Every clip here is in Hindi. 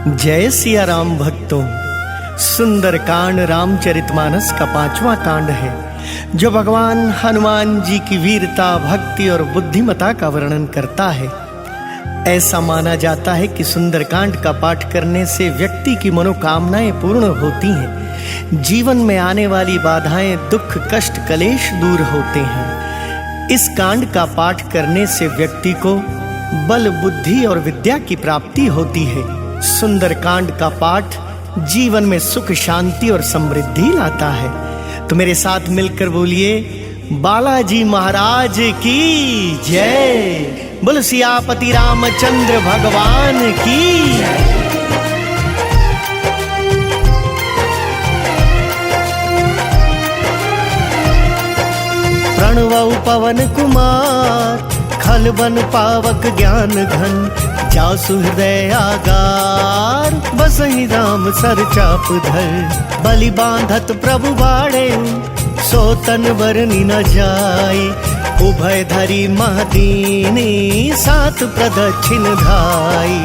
जय सिया राम भक्तों। सुंदर कांड रामचरितमानस का 5वां कांड है, जो भगवान हनुमान जी की वीरता, भक्ति और बुद्धिमता का वर्णन करता है। ऐसा माना जाता है कि सुंदरकांड का पाठ करने से व्यक्ति की मनोकामनाएं पूर्ण होती हैं, जीवन में आने वाली बाधाएं, दुख, कष्ट, कलेश दूर होते हैं। इस कांड का पाठ करने से व्यक्ति को बल, बुद्धि और विद्या की प्राप्ति होती है। सुंदरकांड का पाठ जीवन में सुख, शांति और समृद्धि लाता है। तो मेरे साथ मिलकर बोलिए, बालाजी महाराज की जय। बोल सियापति रामचंद्र भगवान की जय। प्रणवौ पवन कुमार, खल बन पावक ज्ञान घन, जासु हृदय आगार, बसहि राम सर चाप धर। बलि बांधत प्रभु बाड़े, सो तन बरनी न जाई, उभय धरी महदीनी, सात प्रदक्षिण धाई।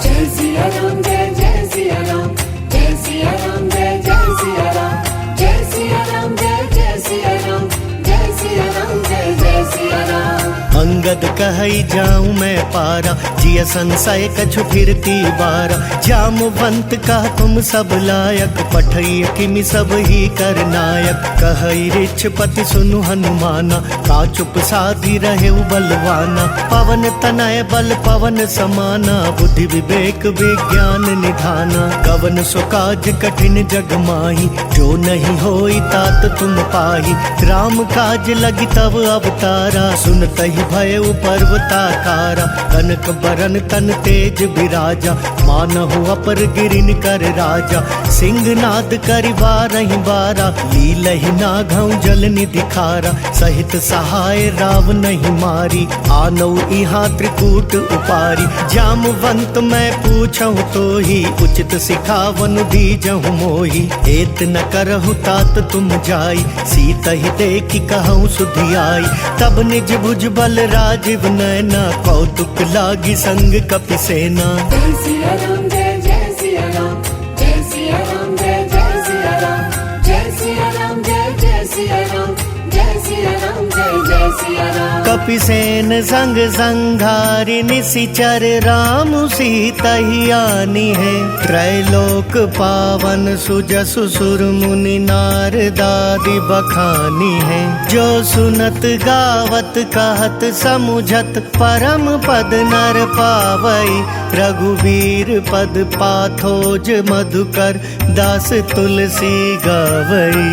जय सिया राम, जय जय सिया राम, जय सिया राम, जय जय सिया राम, जय सिया राम, जय जय सिया राम, जय सिया राम, जय जय सिया राम। अंगद कहई जाऊं मैं पारा, जिय संशय कछु फिरती बारा। जामवंत का तुम सब लायक, पठई किमि सब ही कर नायक। कहई रिछपति सुनु हनुमाना, का चुप साधी रहे बलवाना। पवन तनय बल पवन समाना, बुद्धि विवेक विज्ञान निधाना। कवन सो काज कठिन जग माही, जो नहीं होई तात तुम पाही। राम काज लगी तब अवतारा, सुनतहि भय पर्वताकारा। कनक बरन तन तेज बिराजा, मानहु अपर गिरिन कर राजा। सिंहनाद करि बारहि बारा, लीलहि नाघउ जल निधि खारा। सहित सहाय राव नहीं मारी, आनौ इहाँ त्रिकूट उपारी। जामवंत मैं पूछहु तो ही, उचित सिखावन दीजहु मोही। एत न करहु तात तुम जाई, सीतहि देखि कहूँ सुधियाई। तब निज भुज बल राजीव नैना, कौतुक लागी संग कपि सेना। जय सिया राम, जय जय सिया राम, जय सिया राम, जय जय सिया राम, जय सिया राम, जय जय सिया राम, जय सिया राम, जय जय सिया राम। कपि सेन संग संघारि, निशिचर राम सीतहि आनी है। त्रैलोक पावन सुजसु सुर मुनि नारदादि बखानी है। जो सुनत गावत कहत समुझत, परम पद नर पावई। रघुवीर पद पाथोज मधुकर, दास तुलसी गावई।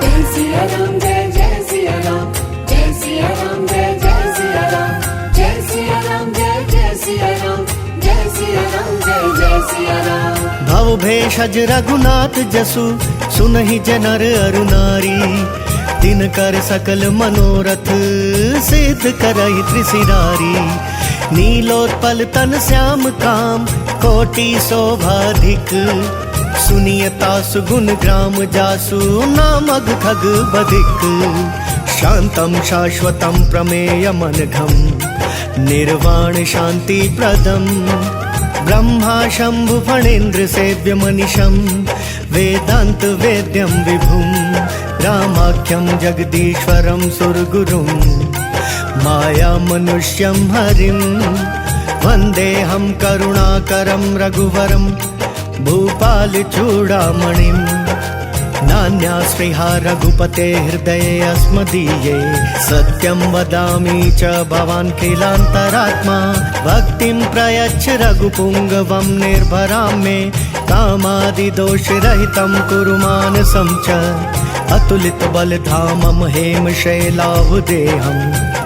जय सिया राम, जय जय सिया राम, जय सिया राम, जय जय सिया राम, जय सिया राम, जय जय सिया राम, जय सिया राम, जय जय सिया राम। भव भेषज रघुनाथ जसु, सुनहि जनर अरु नारी। तिन कर सकल मनोरथ, सिद्ध करहि त्रिशिरारी। नीलोत्पल तन श्याम काम, कोटि शोभाधिक। सुनियता सुगुण ग्राम जासु, नामग खग बधिक। शांतम शाश्वतम प्रमेयमनघम, निर्वाण शांति प्रदम। ब्रह्मा शंभु फणेन्द्र सेव्य मनिशम, वेदांत वेद्यम विभुम। रामाख्यम जगदीश्वरम सुरगुरुम, माया मनुष्यम हरिम। वंदेहम करुणाकरम रघुवरम, भूपाल चूड़ामणिम। नान्यास्पृहा रघुपते हृदये अस्मदीये, सत्यं वदामि च भवान् किलान्तरात्मा। भक्तिं प्रयच्छ रघुपुङ्गवं निर्भरां मे, कामादिदोषरहितं कुरु मानसं च। अतुलित बलधामं हेम शैलावदेहं,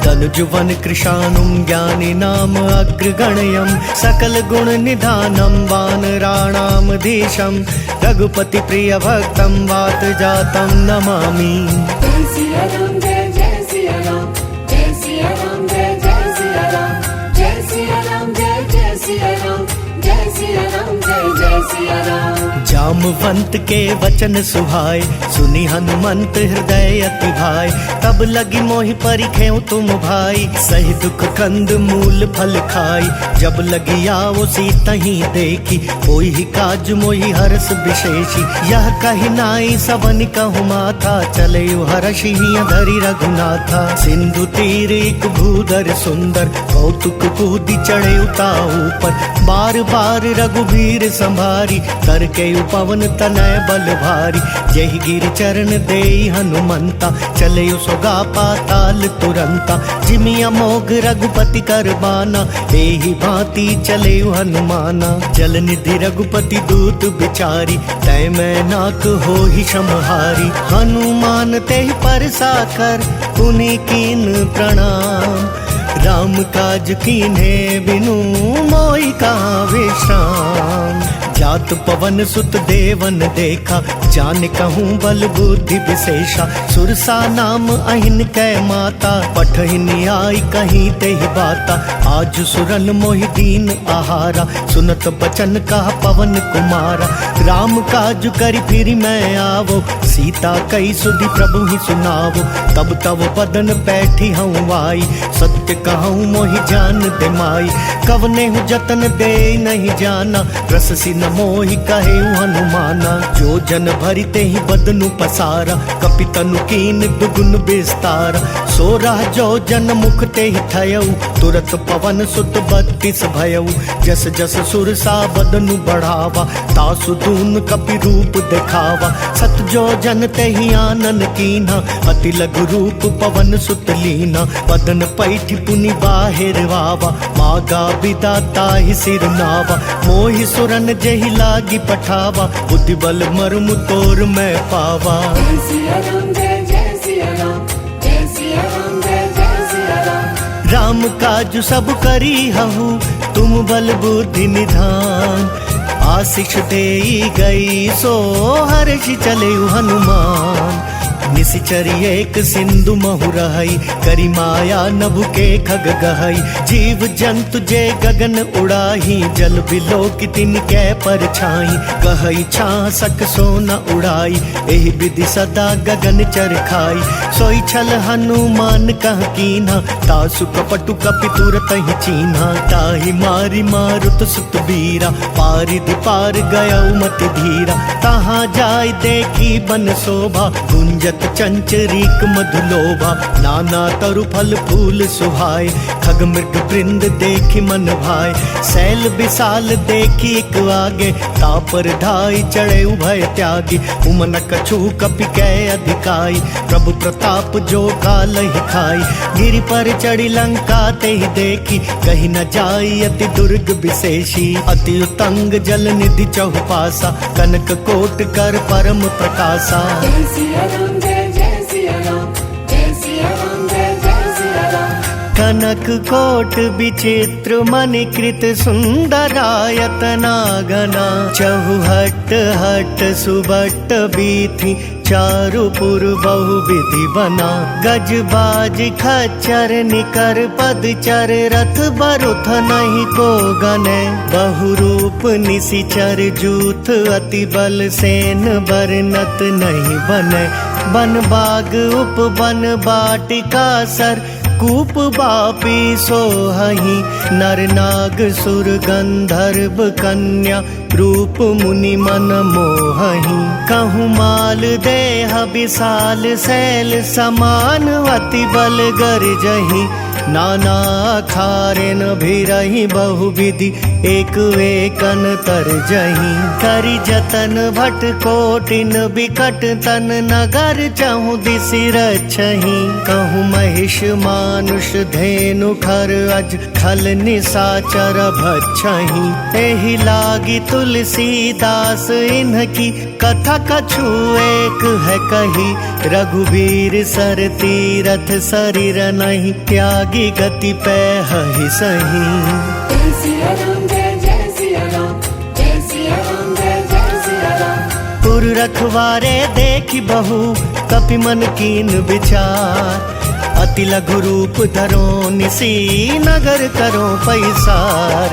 तनुजुवन कृशानुं ज्ञानी नाम अग्रगण्यं। सकल गुण निधानं वानराणां धीशं, रघुपति प्रिय भक्तं वात जातं नमामि। जय सिया राम, जय जय सिया राम, जय सिया राम, जय जय सिया राम, जय सिया राम, जय जय सिया राम, जय सिया राम जय जय सिया राम। जामवंत के वचन सुहाए, सुनी हनुमंत हृदय अति भाई। तब लगी मोहि परिखेउ तुम भाई, सही दुख कंद मूल फल खाई। जब लगी आओ सीता ही देखी, कोई ही काज मोहि हर्ष विशेषी। यह कही नाई सबन कहु माथा, चले हर्षि धरि रघुनाथा। सिंधु तीर एक भूधर सुंदर, कौतुक कूदी चढ़े उता ऊपर। बार बार रघुबीर संभारी, कर के पवन तनय बल भारी। जहि गिर चरण देई हनुमंता, चले सोगा पाताल तुरंता। जिमि अमोघ रघुपति कर बाना, एहि भांति चले हनुमाना। जल निधि रघुपति दूत बिचारी, तय मैं नाक हो ही समहारी। हनुमान तेहि परसा कर, पुनि कीन प्रणाम। राम काज कीन्हे बिनु, मोहि कहाँ विश्राम। जात पवन सुत देवन देखा, जान कहूँ बल बुद्धि विशेषा। सुरसा नाम अहिन कै माता, पठहिन आई कहीं तेहि बाता। आज सुरन मोहि दीन आहारा, सुनत बचन कहा पवन कुमारा। राम काज करि फिर मैं आवो, सीता कई सुधि प्रभु ही सुनावो। तब तब बदन पैठी हूँ आई, सत्य कहूँ मोहि जान दे माई। कवने हूँ जतन दे नहीं जाना, रस सी न मोहि कहे हनुमाना। जो जन भरिते ही बदनु पसारा, कपितनु कीन दुगुन विस्तारा। सोरह जो जन मुख ते ही थयऊ, तुरत पवन सुत 32 भयऊ। जस जस सुरसा बदनु बढ़ावा, तासु दून कपि रूप दिखावा। सत जो जन ते ही आनन कीन्हा, अति लघु रूप पवन सुत लीना। बदन पैठी पुनि बाहिर वावा, मागा बिदा ताहि सिर नावा। मोहि सुरन जहि लागी पठावा, बुद्धि बल मर्म तोर मैं पावा। जय सिया राम जय जय सिया राम, जय सिया राम जय जय सिया राम। राम काज सब करी हहु, तुम बल बुद्धि निधान। आशीष देई गई सो हर्षि चले हनुमान। निशिचर एक सिंधु महु रहई, करी माया नभु के खग गहई। जीव जंतु जे गगन उड़ाही, जल बिलो की तिनकै परछाई। कहई छासक सोना उड़ाई, एहि विधि सदा गगन चर खाई। सोई छल हनुमान कह कीन्हा, तासु कपटु कपि तुरत ही चीन्हा। ताहि मारी मारुत सुत बीरा, पारिधि पार गयउ मति धीरा। तहाँ जाय देखी बन शोभा, गुंजत चंचरीक मधुलोभा। नाना तरु फल फूल सुहाए, खग मृग वृंद देखी मन भाए। शैल विशाल देखी एक आगे, तापर ढाई चढ़े उभय त्यागी। उमन कछु कपि कै अधिकाई, प्रभु प्रताप जो काल ही खाई। गिरि पर चढ़ी लंका ते ही देखी, कहीं न जाई अति दुर्ग विशेषी। अति उतंग जल निधि चहुपासा, कनक कोट कर परम प्रकाशा। जय सिया राम जय जय सिया राम, जय सिया राम जय जय सिया राम। कनक कोट विचित्र मणिकृत सुंदरायतना गना। चहुहट हट सुबट बीथी, चारुपुर बहु विधि बना। गजबाज खच्चर निकर पदचर, रथ बरुथ नहीं को गने। बहुरूप निशिचर जूथ, अति बल सेन बरनत नहीं बने। बन बाग उपवन बाटिका सर, कूप बापी सोहहि। नर नाग सुर गंधर्व कन्या, रूप मुनि मन मोहहि। कहूँ माल देह विशाल शैल समान, अति बल गर्जहि। नाना खारेन भिरहि बहुविधि, एक एकन तरजहि। करि जतन भट कोटिन बिकट तन, नगर चहु दिसि रक्षहि। कहूँ महिष मानुष धेनु खर, अज खल निशाचर भक्षहि। एहि लागी तुलसीदास इन्हकी, कथा कछु एक है कही। रघुबीर सर तीरथ शरीर नहीं, त्यागी गति पै हहि सही। जय सिया राम जय जय सिया राम, जय सिया राम जय जय सिया राम। पुर रखवारे देखी बहु, कपि मन कीन विचार। अति लघु रूप धरो निसी नगर करो पैसार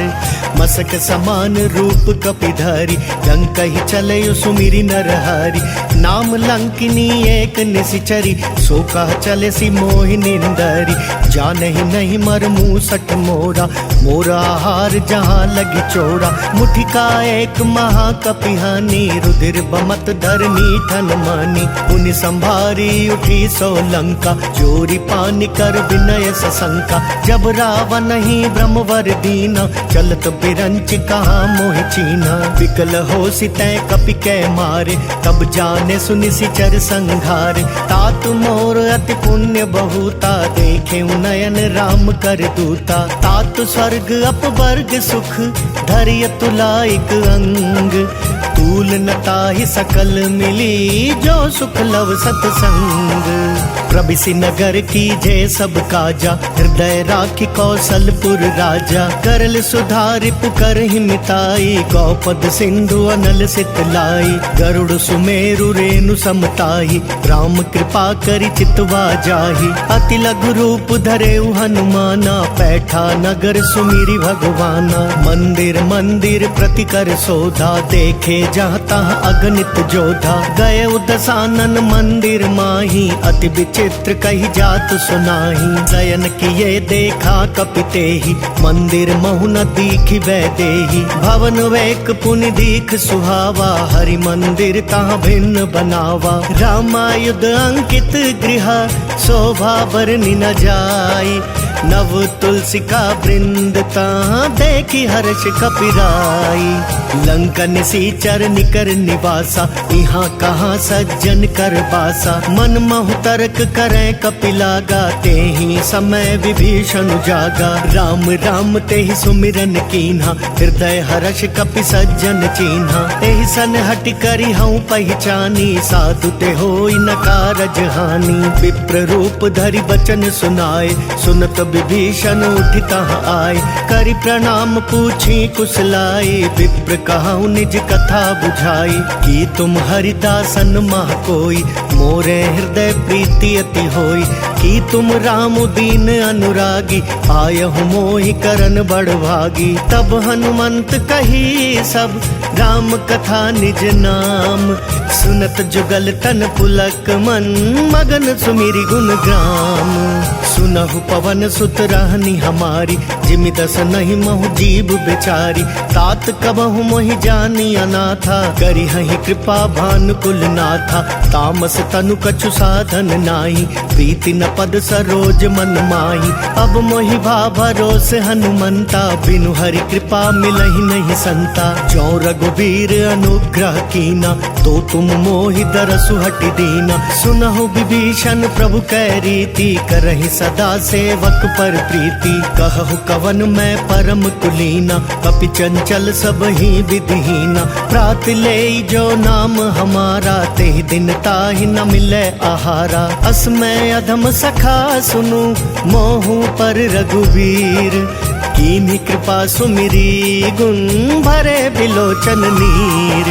मसक समान रूप कपिधारी लंक ही चले सुमिरी नरहारी नाम लंकिनी एक निशिचरी सो कह चले सी मोहि निंदरी जान ही नहीं मर मूसठ मोरा मोरा हार जहाँ लगी चोरा मुठी का एक महाकपिहानी रुधिर बमत धरनी ठन मानी उन संभारी उठी सो लंका चोरी पानी कर विनय सशंका जब रावण ही ब्रह्मवर दीना चलत बिरंच कहाँ मोह चीना विकल हो सितै कपि कै मारे तब जाने सुनि सिचर संघारे तात मोर अति पुण्य बहुता देखे नयन राम कर दूता तात स्वर्ग अपवर्ग सुख धरिय तुलाइक अंग तूल नताहि सकल मिली जो सुख लव सतसंग प्रभिसि नगर की जय सब काजा हृदय राखी कौशलपुर राजा करल सुधारि पुकर हिमिताई गौपद सिंधु अनल सितलाई गरुड़ सुमेरु रेणु समताई राम कृपा करि चितवा जाहि अति लघु रूप धरे हनुमाना पैठा नगर सुमिरि भगवाना मंदिर मंदिर प्रति कर सोधा देखे जहाँ तहाँ अगणित जोधा गए दसानन मंदिर माही अति विचित्र कही जात सुनाही शयन किए देखा कपिते ही मंदिर महु न दीखि वैदेही भवन वेक पुनि दीख सुहावा हरि मंदिर तहाँ भिन्न बनावा रामायुध अंकित गृह शोभा बरनि न जाई नव तुलसी का वृंद तहाँ देखी हर्ष कपिराई लंका निसीचर निकर निवासा यहाँ कहाँ सज्जन कर बासा मन महु तर्क करें कपिलागा ते ही समय विभीषण जागा राम राम ते ही सुमिरन कीन्हा हृदय हर्ष कपि सज्जन चीन्हा एहि सन हटि करि हूँ पहचानी साधु ते होई न कारज हानि विप्र रूप धरि बचन सुनाए सुनत विभीषण उठिता आए करि प्रणाम पूछी कुशलाई विप्र कहूँ निज कथा बुझाई कि तुम हरिदासन मह कोई मोरे हृदय प्रीति अति होई कि तुम राम दीन अनुरागी आयहु मोहि करन बड़भागी तब हनुमंत कही सब राम कथा निज नाम सुनत जुगल तन पुलक मन मगन सुमिरि गुण ग्राम सुनहु पवन सुत रहनी हमारी जिमि दस नहीं महु जीव बेचारी तात कबहु मोहि जानी अनाथा करी हहि कृपा भानुकुल नाथा तामस तनु कछु साधन नाही प्रीति न पद सरोज मन माही अब मोहि भा भरोस हनुमंता बिनु हरि कृपा मिलहि नहीं संता जो रघुबीर अनुग्रह कीना तो तुम मोहि दरसु हटि दीना सुनहु विभीषण प्रभु कै रीति करहि सदा सेवक पर प्रीति कहु कवन मैं परम कुलीना कपि चंचल सब ही विधिहीना प्रात ले जो नाम हमारा ते दिन ताहि न मिले आहारा असमय अधम सखा सुनु मोहु पर रघुवीर कीन्ही कृपा सुमिरी गुण भरे बिलोचन नीर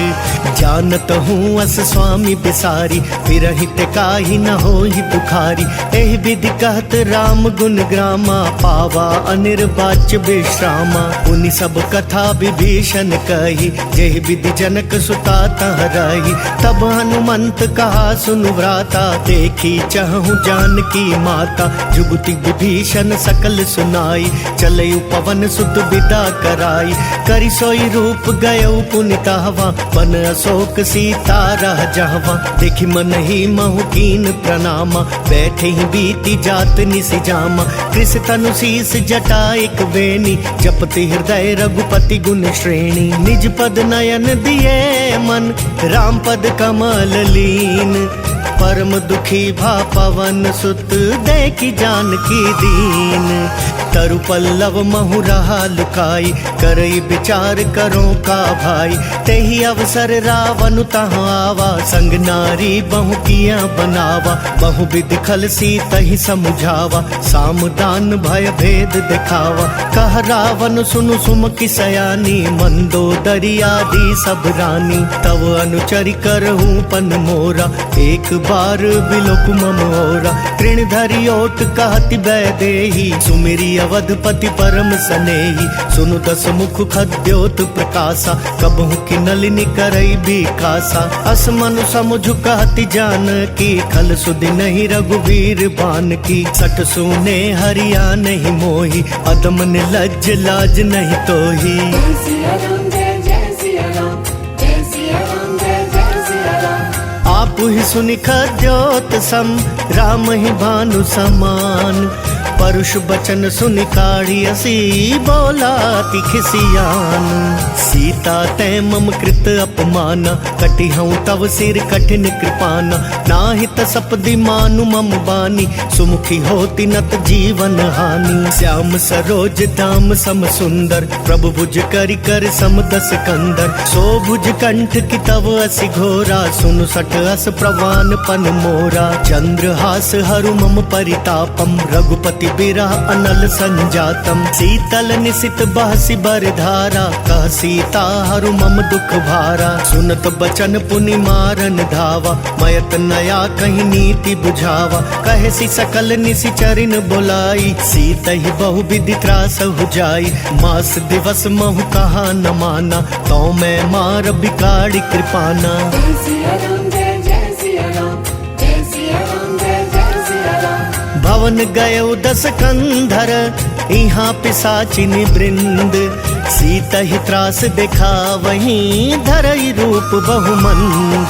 जानत हूँ अस स्वामी बिसारी विरहित काहि न होहि दुखारी एहि विधि कहत राम गुण ग्रामा पावा अनिर्वाच्य विश्रामा उनि सब कथा विभीषण कही जेहि विधि जनक सुता तह रही तब हनुमंत कहा सुनु व्राता देखी चहु जानकी माता जुगति विभीषण सकल सुनाई चले पवन सुत विदा कराई करि सोई रूप गयउ पुनितहवा पन अशोक सीता रह जहवा देखि मन ही महु कीन प्रणामा बैठे ही बीती जात निसि जामा कृष तनु शीस जटा एक वेणी जपति हृदय रघुपति गुण श्रेणी निज पद नयन दिए मन राम पद कमल लीन परम दुखी भा पवन सुत देखी जानकी दीन तरु पल्लव महु रहा लुकाई करई विचार करो का भाई तेहि अवसर रावण तहाँ आवा संग नारी बहु किया बनावा बहु विधि खल सी तहि समुझावा सामदान भय भेद दिखावा कह रावण सुनु सुमकी सयानी मंदोदरी आदि सब रानी तव अनुचरि करहूँ पन मोरा एक बार बिलोक मम ओरा, तृण धरि ओट कहति वैदेही, सुमिरी अवधपति परम सनेही, सुनु दस मुख खद्योत प्रकाशा, कबहु की नलिनी करई बिकासा, अस मनु समुझ कहति जानकी, खल सुधि नहीं रघुवीर बान की, सठ सुने हरिया नहीं मोही, अदम निर्लज्ज लाज नहीं तोही। जय सिया राम जय सिया राम, जय सिया राम जय सिया राम। आप ही सुनि खद्योत सम, राम ही भानु समान, परुष बचन सुनि काढ़ी असी, बोला ति खिसियान, सीता तै मम कृत अपमाना, कटि हूँ तव सिर कठिन कृपाना, नाहित सपदि मानु मम बानी, सुमुखी होती नत जीवन हानि, श्याम सरोज धाम सम सुंदर, प्रभु भुज करि कर सम दस कंदर, सो भुज कंठ की तव असि घोरा, सुनु सठ अस प्रवान पन मोरा, चंद्रहास हरु मम परितापम, रघुपति बिरह अनल संजातम, शीतल निशित बहसि बरधारा, कह सीता हरु मम दुख भारा, सुनत बचन पुनि मारन धावा, मयत नया कहीं नीति बुझावा, कहे सी सकल निशिचरिन बुलाई, सीत ही बहु विधि त्रास हो जाई, मास दिवस महु कहा न माना, तो मैं मार बिगाड़ी कृपाना। जय सिया राम जय सिया राम, जय सिया राम जय सिया राम। भवन गयो दस कंधर, यहाँ पिशाचिनी वृंद, सीता ही त्रास देखा वहीं, धरई रूप बहुमंद,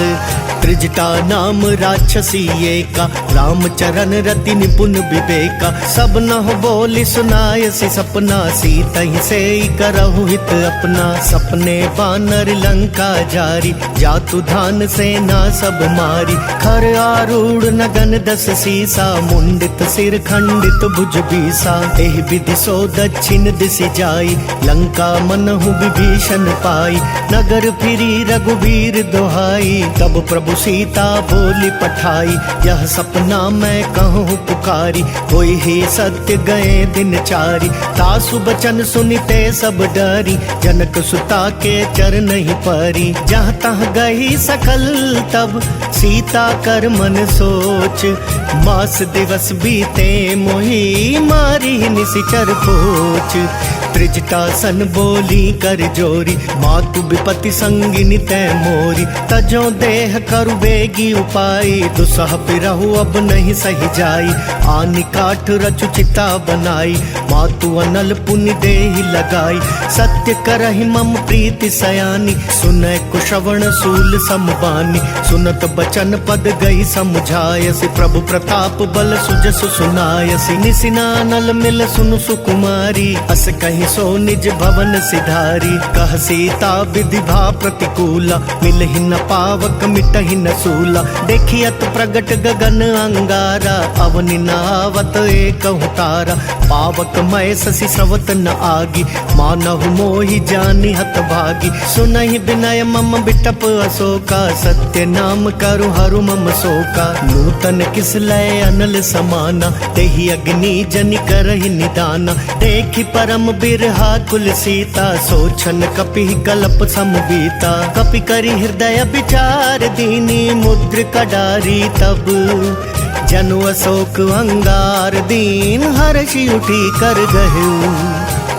त्रिजटा नाम राक्षसी एका, रामचरण रति निपुण विवेका, सब न बोली सुनाय से सपना, सीता ही से करहु हित अपना, सपने बानर लंका जारी, जातु धान सेना सब मारी, खर आरूढ़ नगन दस सीसा, मुंडित सिर खंडित भुज बीसा, एहि विधि सो दक्षिण दिशि जाई, लंका मनहु विभीषण पाई, नगर फिरी रघुवीर दोहाई, तब प्रभु सीता बोली पठाई, यह सपना मैं कहूँ पुकारी, होई ही सत्य गए दिन चारी, तासु बचन सुनिते सब डरी, जनक सुता के चरण ही परी, जहाँ तहाँ गई सकल तब, सीता कर मन सोच, मास दिवस बीते मोही, मारी निशिचर पोच, त्रिजटा सन बोली कर जोरी, मातु विपति संगिनी तै मोरी, तजो देह करु बेगी उपाई, दुसह बिरहु अब नहीं सही जाई, आनि काठ रचु चिता बनाई, मातु अनल पुनि देहि लगाई, सत्य करहि मम प्रीति सयानी, सुनय कुशवण सूल समबानी, सुनत बचन पद गई समझायसि, प्रभु प्रताप बल सुजसु सुनायसि, निसिनानल मिल सुनु सुकुमारी, अस कहीं सो निज भवन सिधारी, कह सीता विधि भा प्रतिकूला, मिलहि न पावक मिटहि न सूला, देखियत प्रगट गगन अंगारा, अवनि नावत एकहु तारा, पावक मय शशि स्रवत न आगी, मानहु मोहि जानि हत भागी, सुनहि विनय मम बिटप अशोका, सत्य नाम करु हरु मम शोका, नूतन किस लय अनल समाना, तेहि अग्नि जनि करहि निदाना, देखि परम बिरहा कुल सीता, सोचन कपि कल्प समबीता, कपि करि हृदय विचार दीनी, मुद्र कडारी तब, जनु अशोक अंगार दीन, हर्षि उठी कर गहु,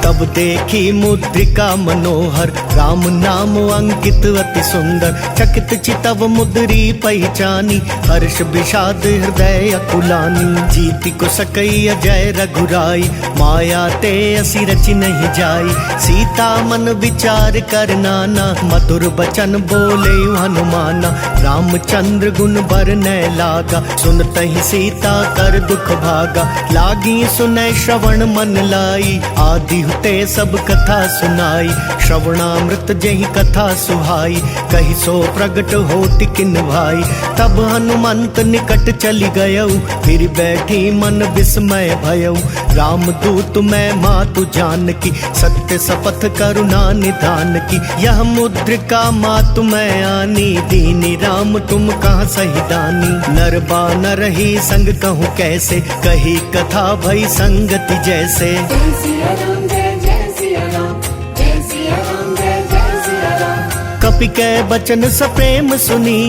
तब देखी मुद्रिका मनोहर, राम नाम अंकित अति सुंदर, चकित चितव मुद्री पहचानी, हर्ष विषाद हृदय अकुलानी, जीति को सकई अजय रघुराई, माया ते असी रचि नहीं जाई, सीता मन विचार कर नाना, मधुर बचन बोले हनुमाना, रामचंद्र गुण बरनय लागा, सुनतहि सीता कर दुख भागा, लागी सुनय श्रवण मन लाई, आदि ते सब कथा सुनाई, श्रवणामृत जही कथा सुहाई, कही सो प्रगट होति किन भाई, तब हनुमंत निकट चली गयऊ, फिर बैठी मन विस्मय भयऊ, राम दूत मैं मातु जानकी, सत्य शपथ करुणा निधान की, यह मुद्रिका मातु मैं आनी, दीनी राम तुम कहाँ सही दानी, नर बानर ही संग कहूँ कैसे, कही कथा भई संगति जैसे। जय सिया राम जय सिया राम, जय सिया राम जय सिया राम। कपि कै बचन सप्रेम सुनी,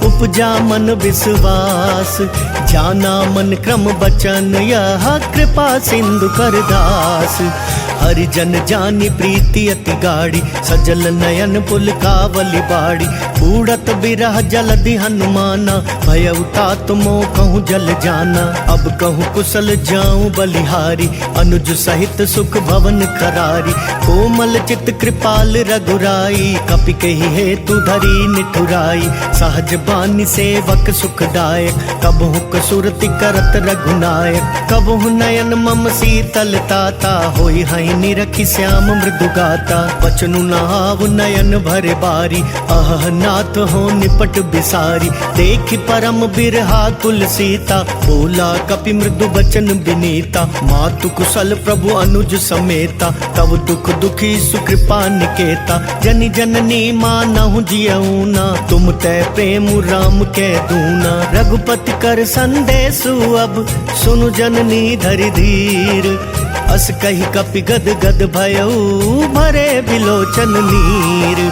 उपजा मन विश्वास, जाना मन क्रम बचन यह कृपा सिंधु कर दास। हरिजन जानी प्रीति अति गाड़ी, सजल नयन पुल कावली बाड़ी। बूढ़त बिरह जलधि हनुमाना, भयउता तुमो कहूँ जल जाना। अब कहूँ कुशल जाऊं बलिहारी, अनुज सहित सुख भवन करारी। कोमल चित कृपाल रघुराई, कपि कही हेतु धरी निठुराई। सहज बानी सेवक सुखदायक, कबहु कसुरति करत रघुनायक। कबहु नयन मम शीतल ताता, होई हई निरखी श्याम मृदु गाता। बचनु नहाव नयन भरे बारी, अह नाथ हो निपट बिसारी। देखि परम बिरहा कुल सीता, बोला कपि मृदु बचन बिनीता। मातु कुशल प्रभु अनुज समेता, तब दुख दुखी सुकृपा निकेता। जनि जननी मानहु जियऊना, तुम तै प्रेम राम के दूना। रघुपति कर संदेशु अब, सुनु जननी धरि धीर। अस कही कपि गद गद भयऊ, भरे बिलोचन नीर।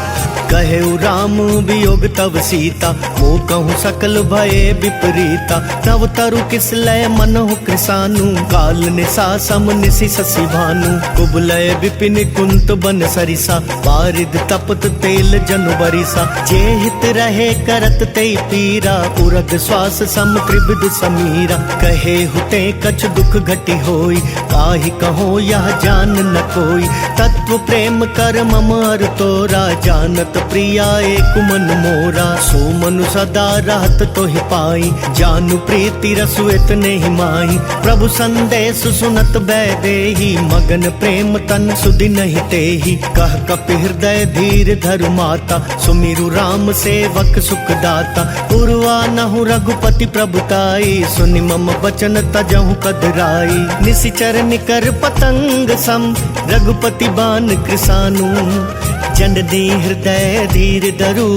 कहेउ राम वियोग तव सीता, वो कहूँ सकल भये विपरीता। तव तरु किस लय मनहु कृसानु, काल निशा सम निशि शशि भानु। कुबलय विपिन कुंत बन सरिसा, बारिद तपत तेल जनु बरिसा। जे हित रहे करत ते पीरा, उरग श्वास सम त्रिविध समीरा। कहे हुते कछ दुख घटी होई, काहि कहो यह जान न कोई। तत्व प्रेम कर मम अर तोरा, जानत प्रिया एक मन मोरा। सो मनु सदा रहत तोहि पाई, जानु प्रीति रसु इतने ही माही। प्रभु संदेश सुनत बैदेही, मगन प्रेम तन सुधि नहीं तेही। कह कपि हृदय धीर धरु माता, सुमिरु राम सेवक सुख दाता। उर्वा नहु रघुपति प्रभुताई, सुनि मम बचन तजहु कदराई। निशिचर निकर पतंग सम, रघुपति बान कृसानु। जन दी हृदय धीर धरु,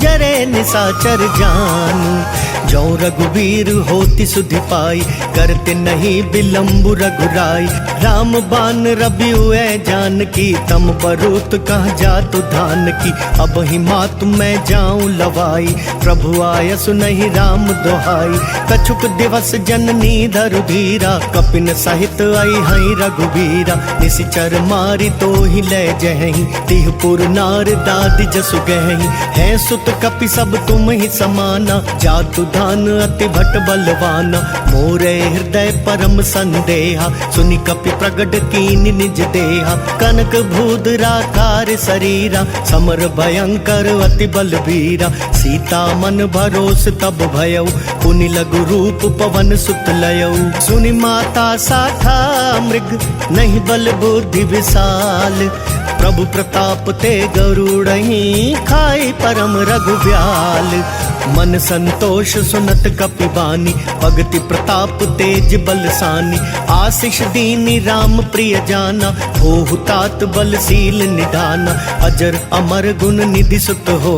जरे निशाचर जानू। जो रघुवीर होति सुधि पाई, करते नहीं विलम्बु रघुराई। राम बान रबियुए जानकी, तम बरूत कहाँ जातु धान की। अब ही मातु मैं जाऊं लवाई, प्रभु आय सुनहि राम दोहाई। कछुक दिवस जननी धरु धीरा, कपिन सहित आई हई रघुवीरा। निशिचर मारी तो ही ले जहि, तिहपुर नार दादि जसु गहि। है सुत कपि सब तुम ही समाना, जातु धान अति भट बलवाना। मोरे हृदय परम संदेहा, सुनि कपि प्रगट कीन निज देहा। कनक भूधराकार शरीरा, समर भयंकर अति बलबीरा। सीता मन भरोस तब भयउ, पुनि लघु रूप पवन सुत लयऊ। सुनि माता साठा मृग, नहीं बल बुद्धि विशाल। प्रभु प्रताप ते गरुड़हि, खाई परम रघुब्याल। मन संतोष सुनत कपि बानी, भगति प्रताप तेज बलसानी। आशीष दीनी राम प्रिय जाना, होहु तात बलशील निधाना। अजर अमर गुण निधि सुत हो,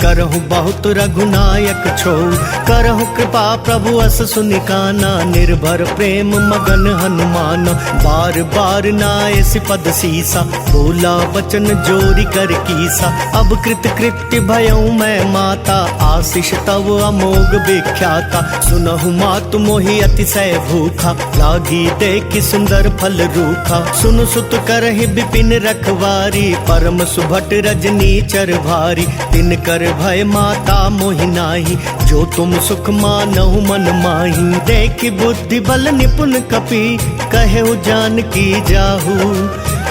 करहु बहुत रघुनायक छो। करहु कृपा प्रभु अस सुनिकाना, निर्भर प्रेम मगन हनुमाना। बार बार नाय सिपद सीसा, बोला वचन जोरी कर कीसा। अब कृत कृत्य भयऊ मैं माता, आशीष तव अमोघ विख्याता। सुनहु मातु मोहि अतिशय भूखा, लागी देखि सुंदर फल रूखा। सुनु सुत करहि विपिन रखवारी, परम सुभट रजनी चर भारी। तिन कर भय माता मोहि नाही, जो तुम सुख मानहु मन माही। देखि बुद्धि बल निपुण कपि, कहेउ जानकी जाहू।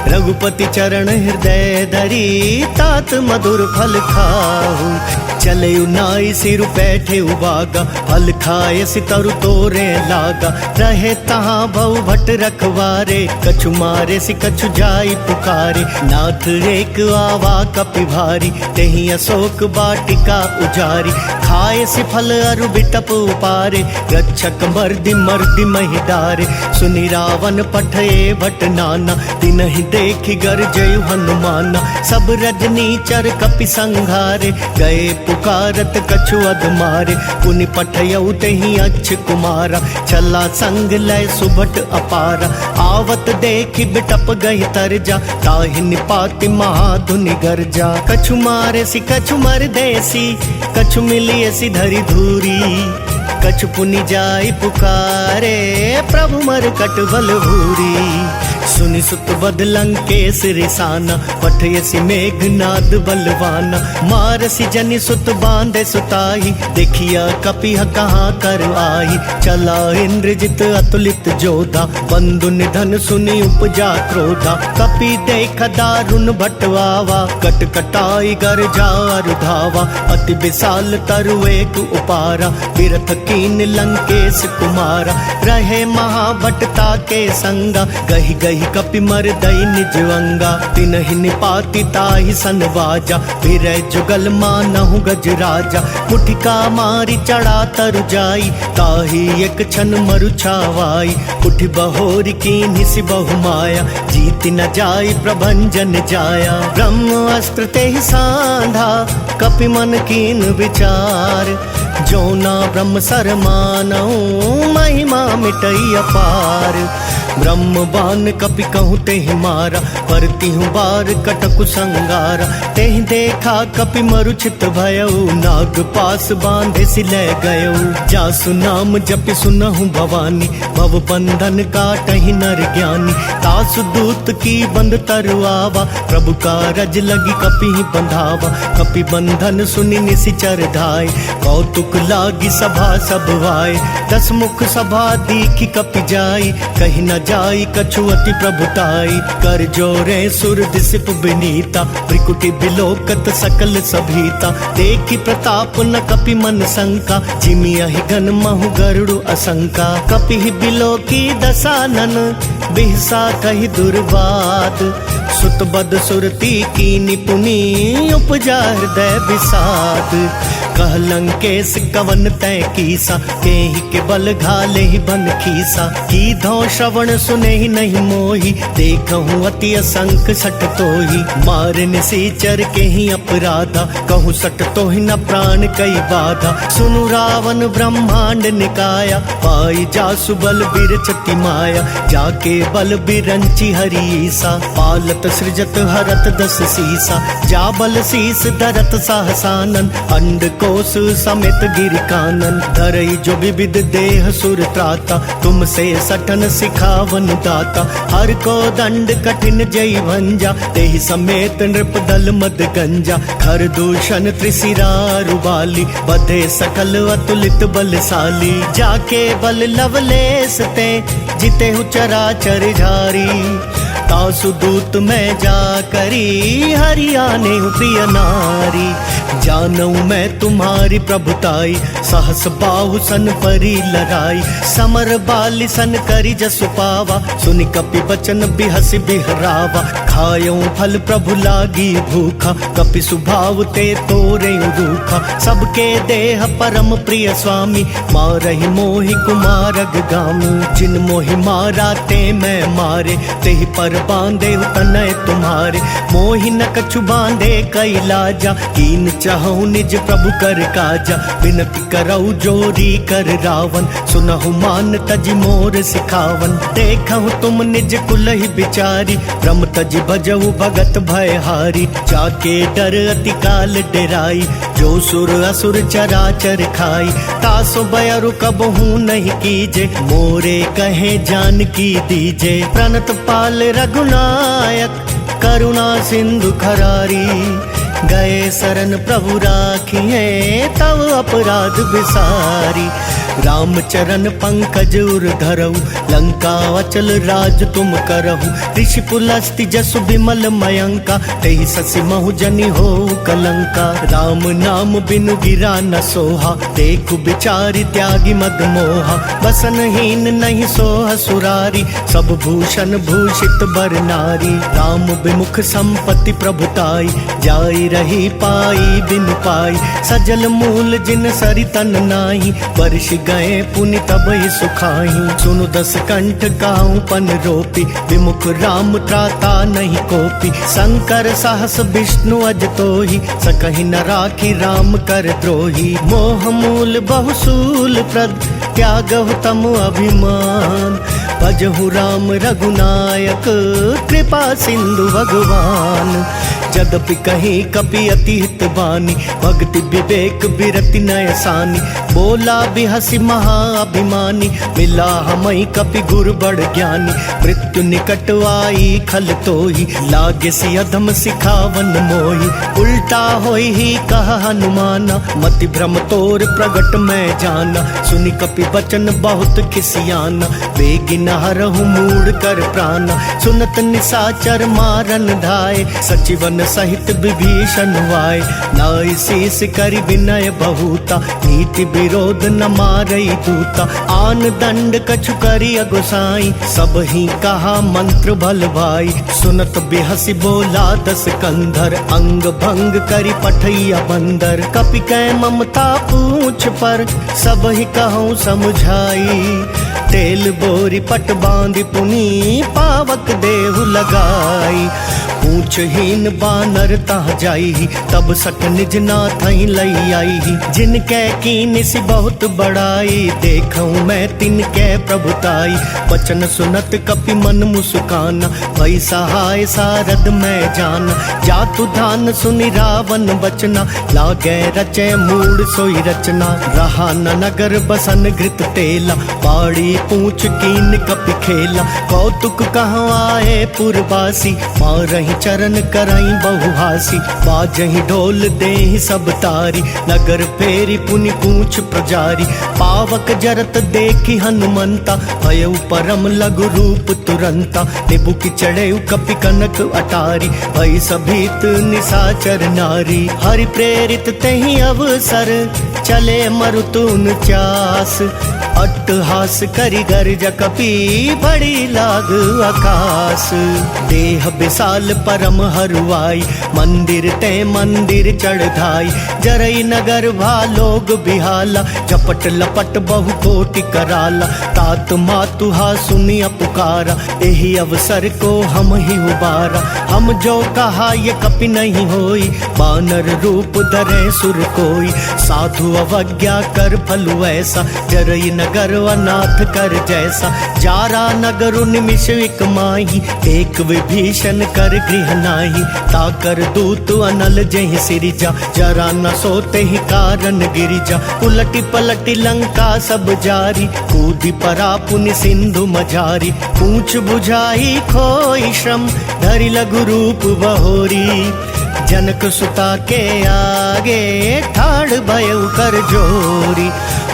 रघुपति चरण हृदय धरी, तात मधुर फल खाहू। चलयु नाई सिर बैठे उबागा, फल खाए सितरु तोरे लागा। रहे तहाँ भव भट रखवारे, कछु मारे सि कछु जाई पुकारे। नाथ एक आवा कपि भारी, तेहि अशोक वाटिका उजारी। खाए सि फल अरु बिटप उपारे, रक्षक मर्दि मर्दि महि डारे। सुनि रावण पठये भट नाना, तिनहि देखी गरजयु हनुमाना, सब रजनीचर कपि संघारे, गए पुकारत कछु अध मारे, पुनि पठयउ तेहि अच्छ कुमारा, चला संग लय सुभट अपारा, आवत देखी बिटप गई तरजा, ताहि निपाति महाधुनि गरजा, कछु मारे सी कछु मर देसी, कछु मिलिए सी धरी धूरी, कछु पुनि जाई पुकारे, प्रभु मर कट बल भूरी, सुनि सुत बद लंकेश रिसाना, पठयसि मेघनाद बलवाना, मारसि जनि सुत बांधे सुताही, देखिया कपिह कहाँ कर आई, चला इंद्रजित अतुलित जोधा, बंधु निधन सुनि उपजा क्रोधा, कपि देख दारुण भटवावा, कट कटाई गर जार धावा, अति विशाल तरु एक उपारा, बिरथ कीन लंकेश कुमारा, रहे महाभटता के संगा, गही गही कपि मर दई निज अंगा, तिनहि निपाति ताहि सन बाजा, फिरै जुगल मानहु गज राजा, मुठिका मारी चढ़ा तरु जाई, ताहि एक क्षण मरु छावाई, उठि बहोरी कीन्हि सि बहु माया, जीत न जाई प्रभंजन जाया, ब्रह्म अस्त्र तेहि सांधा, कपि मन कीन विचार, जो ना ब्रह्म सर मानहु, महिमा मिटई अपार, ब्रह्म बान कपि कहूँ तेहि मारा, परतिहु बार कटकु संगारा, तेहि देखा कपि मरुचित भयउ, नाग पास बांधे सि लै गयउ, जासु नाम जपि सुनहु भवानी, भव बंधन काटहि नर ज्ञानी, तासु दूत की बंध तरु आवा, प्रभु कारज लगी कपि बंधावा, कपि बंधन सुनि निसिचर धाय, कौतुक लागी सभा सब वाय, दस मुख सभा दीखी कपि जाई, कहीं न जाई कछु अति प्रभुताई, कर जोरे सुर दिसिप बिनीता, त्रिकुटी बिलोकत सकल सभीता, देखी प्रताप न कपि मन शंका, जिमियहि गन महु गरुड़ असंका, कपि बिलोकी दसानन, बिहसा कहि दुर्वाद, सुत बद सुरती की निपुनी, उपजा हृदय विषाद, कह लंकेश कवन तय कीसा, केहि के बल घाले ही बन खीसा, की धौ श्रवण सुने ही नहीं मोही, देखहूँ अति असंक सट तोही, मारे निसीचर के ही अपराधा, कहूँ सट तो ही न प्राण कई बाधा, सुनु रावण ब्रह्मांड निकाया, पाई जासु बल बिरचति माया, जाके बल बिरंची हरीसा, पालत सृजत हरत दस सीसा, जा बल शीस धरत सहसानन, अंड कोश समेत गिर कानन, धरई जो विविध देह सुर त्राता, तुमसे सठन सिखावन दाता, हर को दंड कठिन जय भंजा, तेहि समेत नृप दल मद गंजा, खर दूषण त्रिशिरा रुबाली, बधे सकल अतुलित बलशाली, जाके बल लवलेस ते, जिते हु चराचर झारी, तासु दूत में जा करी, हरियाने प्रिय नारी, जानऊ मैं तुम्हारी प्रभुताई, सहस बाहु सन परी लड़ाई, समर बाली सन करी जसु पावा, सुनि कपि बचन बिहसि बिहरावा, खायऊ फल प्रभु लागी भूखा, कपि सुभाव ते तोरे रूखा, सबके देह परम प्रिय स्वामी, मारहि मोहि कुमारग गामी, जिन मोहि मारा ते मैं मारे, तेहि पर बांधे तनय तुम्हारे, मोहि न कछु बांधे कई लाजा, कीन चाहूं निज प्रभु कर काजा, विनती करऊ जोरी कर रावण, सुनहु मान तज मोर सिखावन, देखहु तुम निज कुलहि बिचारी, ब्रह्म तज भजऊ भगत भयहारी, जाके डर अति काल डेराई, जो सुर असुर चराचर खाई, तासो बयरु कबहू नहीं कीजे, मोरे कहे जान की दीजे, प्रणत पाल रघुनायक, करुणा सिंधु खरारी, गए शरण प्रभु राखिए, तव अपराध विसारी, रामचरण पंकज उर धरऊ, लंका अचल राज तुम करहु, ऋषि पुलस्ति जसु विमल मयंका, तेहि ससि महु जनि हो कलंका, राम नाम बिनु गिरा न सोहा, देखु बिचारी त्यागी मद मोहा, बसनहीन नहीं सोह सुरारी, सब भूषण भूषित बर नारी, राम विमुख संपत्ति प्रभुताई, जाई रही पाई बिन पाई, सजल मूल जिन सरि तन नाही, वर्ष गए पुनि तब ही सुखाई। सुनु दस कंठ काहू पन रोपी, विमुख राम त्राता नहीं कोपी। शंकर सहस विष्णु अज तोहि, सकहि न राखी राम कर द्रोही। मोह मूल बहुसूल प्रद, त्यागहु तम अभिमान। भजहु राम रघुनायक, कृपा सिंधु भगवान। जदपि कहीं कपि अति हित बानी, भक्ति विवेक बिरति नय सानी। बोला बिहसि महाअभिमानी, मिला हमई कपि गुर बड़ ज्ञानी। मृत्यु निकट आई खल तोहि, लागे सि अधम सिखावन मोहि। उल्टा होई ही कहा हनुमाना, मति भ्रम तोर प्रगट मैं जाना। सुनि कपि बचन बहुत खिसियाना, बेगिन हरहु मूढ़ कर प्राणा। सुनत निशाचर मारन धाय, सचिवन सहित विभीषण वाय। नाई शीस करि विनय बहुता, नीति विरोध न मारई दूता। आन दंड कछु करि अगुसाई, सब ही कहा मंत्र भल भाई। सुनत बिहसि बोला दस कंधर, अंग भंग करि पठैया बंदर। कपि कै ममता पूछ पर, सब ही कहूँ समझाई। तेल बोरी पट बांधि पुनी, पावक देहु लगाई। पूछहीन बानर तह जाई, तब सट निज नाथई लई आई। जिनकै कीन सि बहुत बड़ाई, देखऊं मैं तिनकै प्रभुताई। वचन सुनत कपि मन मुस्काना, भई सहाय सारद मैं जाना। जातु धान सुनि रावण बचना, लागे रचे मूढ़ सोई रचना। रहा न नगर बसन घृत तेला, बाड़ी पूछ कीन कपि खेला। कौतुक कहाँ आए पुरवासी, मारहि चरण कराई बहुहासी। बाजहि ढोल देहि सब तारी, नगर फेरी पुनि पूछ प्रजारी। पावक जरत देखी हनुमंता, भयउ परम लघु रूप तुरंता। निबुकि चढ़ेउ कपि कनक अटारी, भई सभीत निशाचर नारी। हरि प्रेरित तेहि अवसर, चले मरुतुन चास। अट्टहास करि गर्ज कपि, बड़ी लाग आकाश। देह विशाल परम हरुआई, मंदिर ते मंदिर चढ़ाई। जरई नगर भालोग बिहाला, झपट लपट बहु कोटि कराला। तात मातुहा सुनिया पुकारा, एहि अवसर को हम ही उबारा। हम जो कहा ये कपि नहीं होई, बानर रूप धरे सुर कोई। साधु अवज्ञा कर फलु ऐसा, जरई नगर अनाथ कर जैसा। जारा नगर निमिष एक माही, एक विभीषण कर गृह नाही। ताकर दूत अनल जहि सिरिजा, जरा न सोते ही कारण गिरिजा। उलटी पलटी लंका सब जारी, कूदी परा पुनि सिंधु मझारी। पूछ बुझाई खोई श्रम, धरि लघु रूप बहोरी। जनक सुता के आगे, ठाड़ भयउ कर जोरी।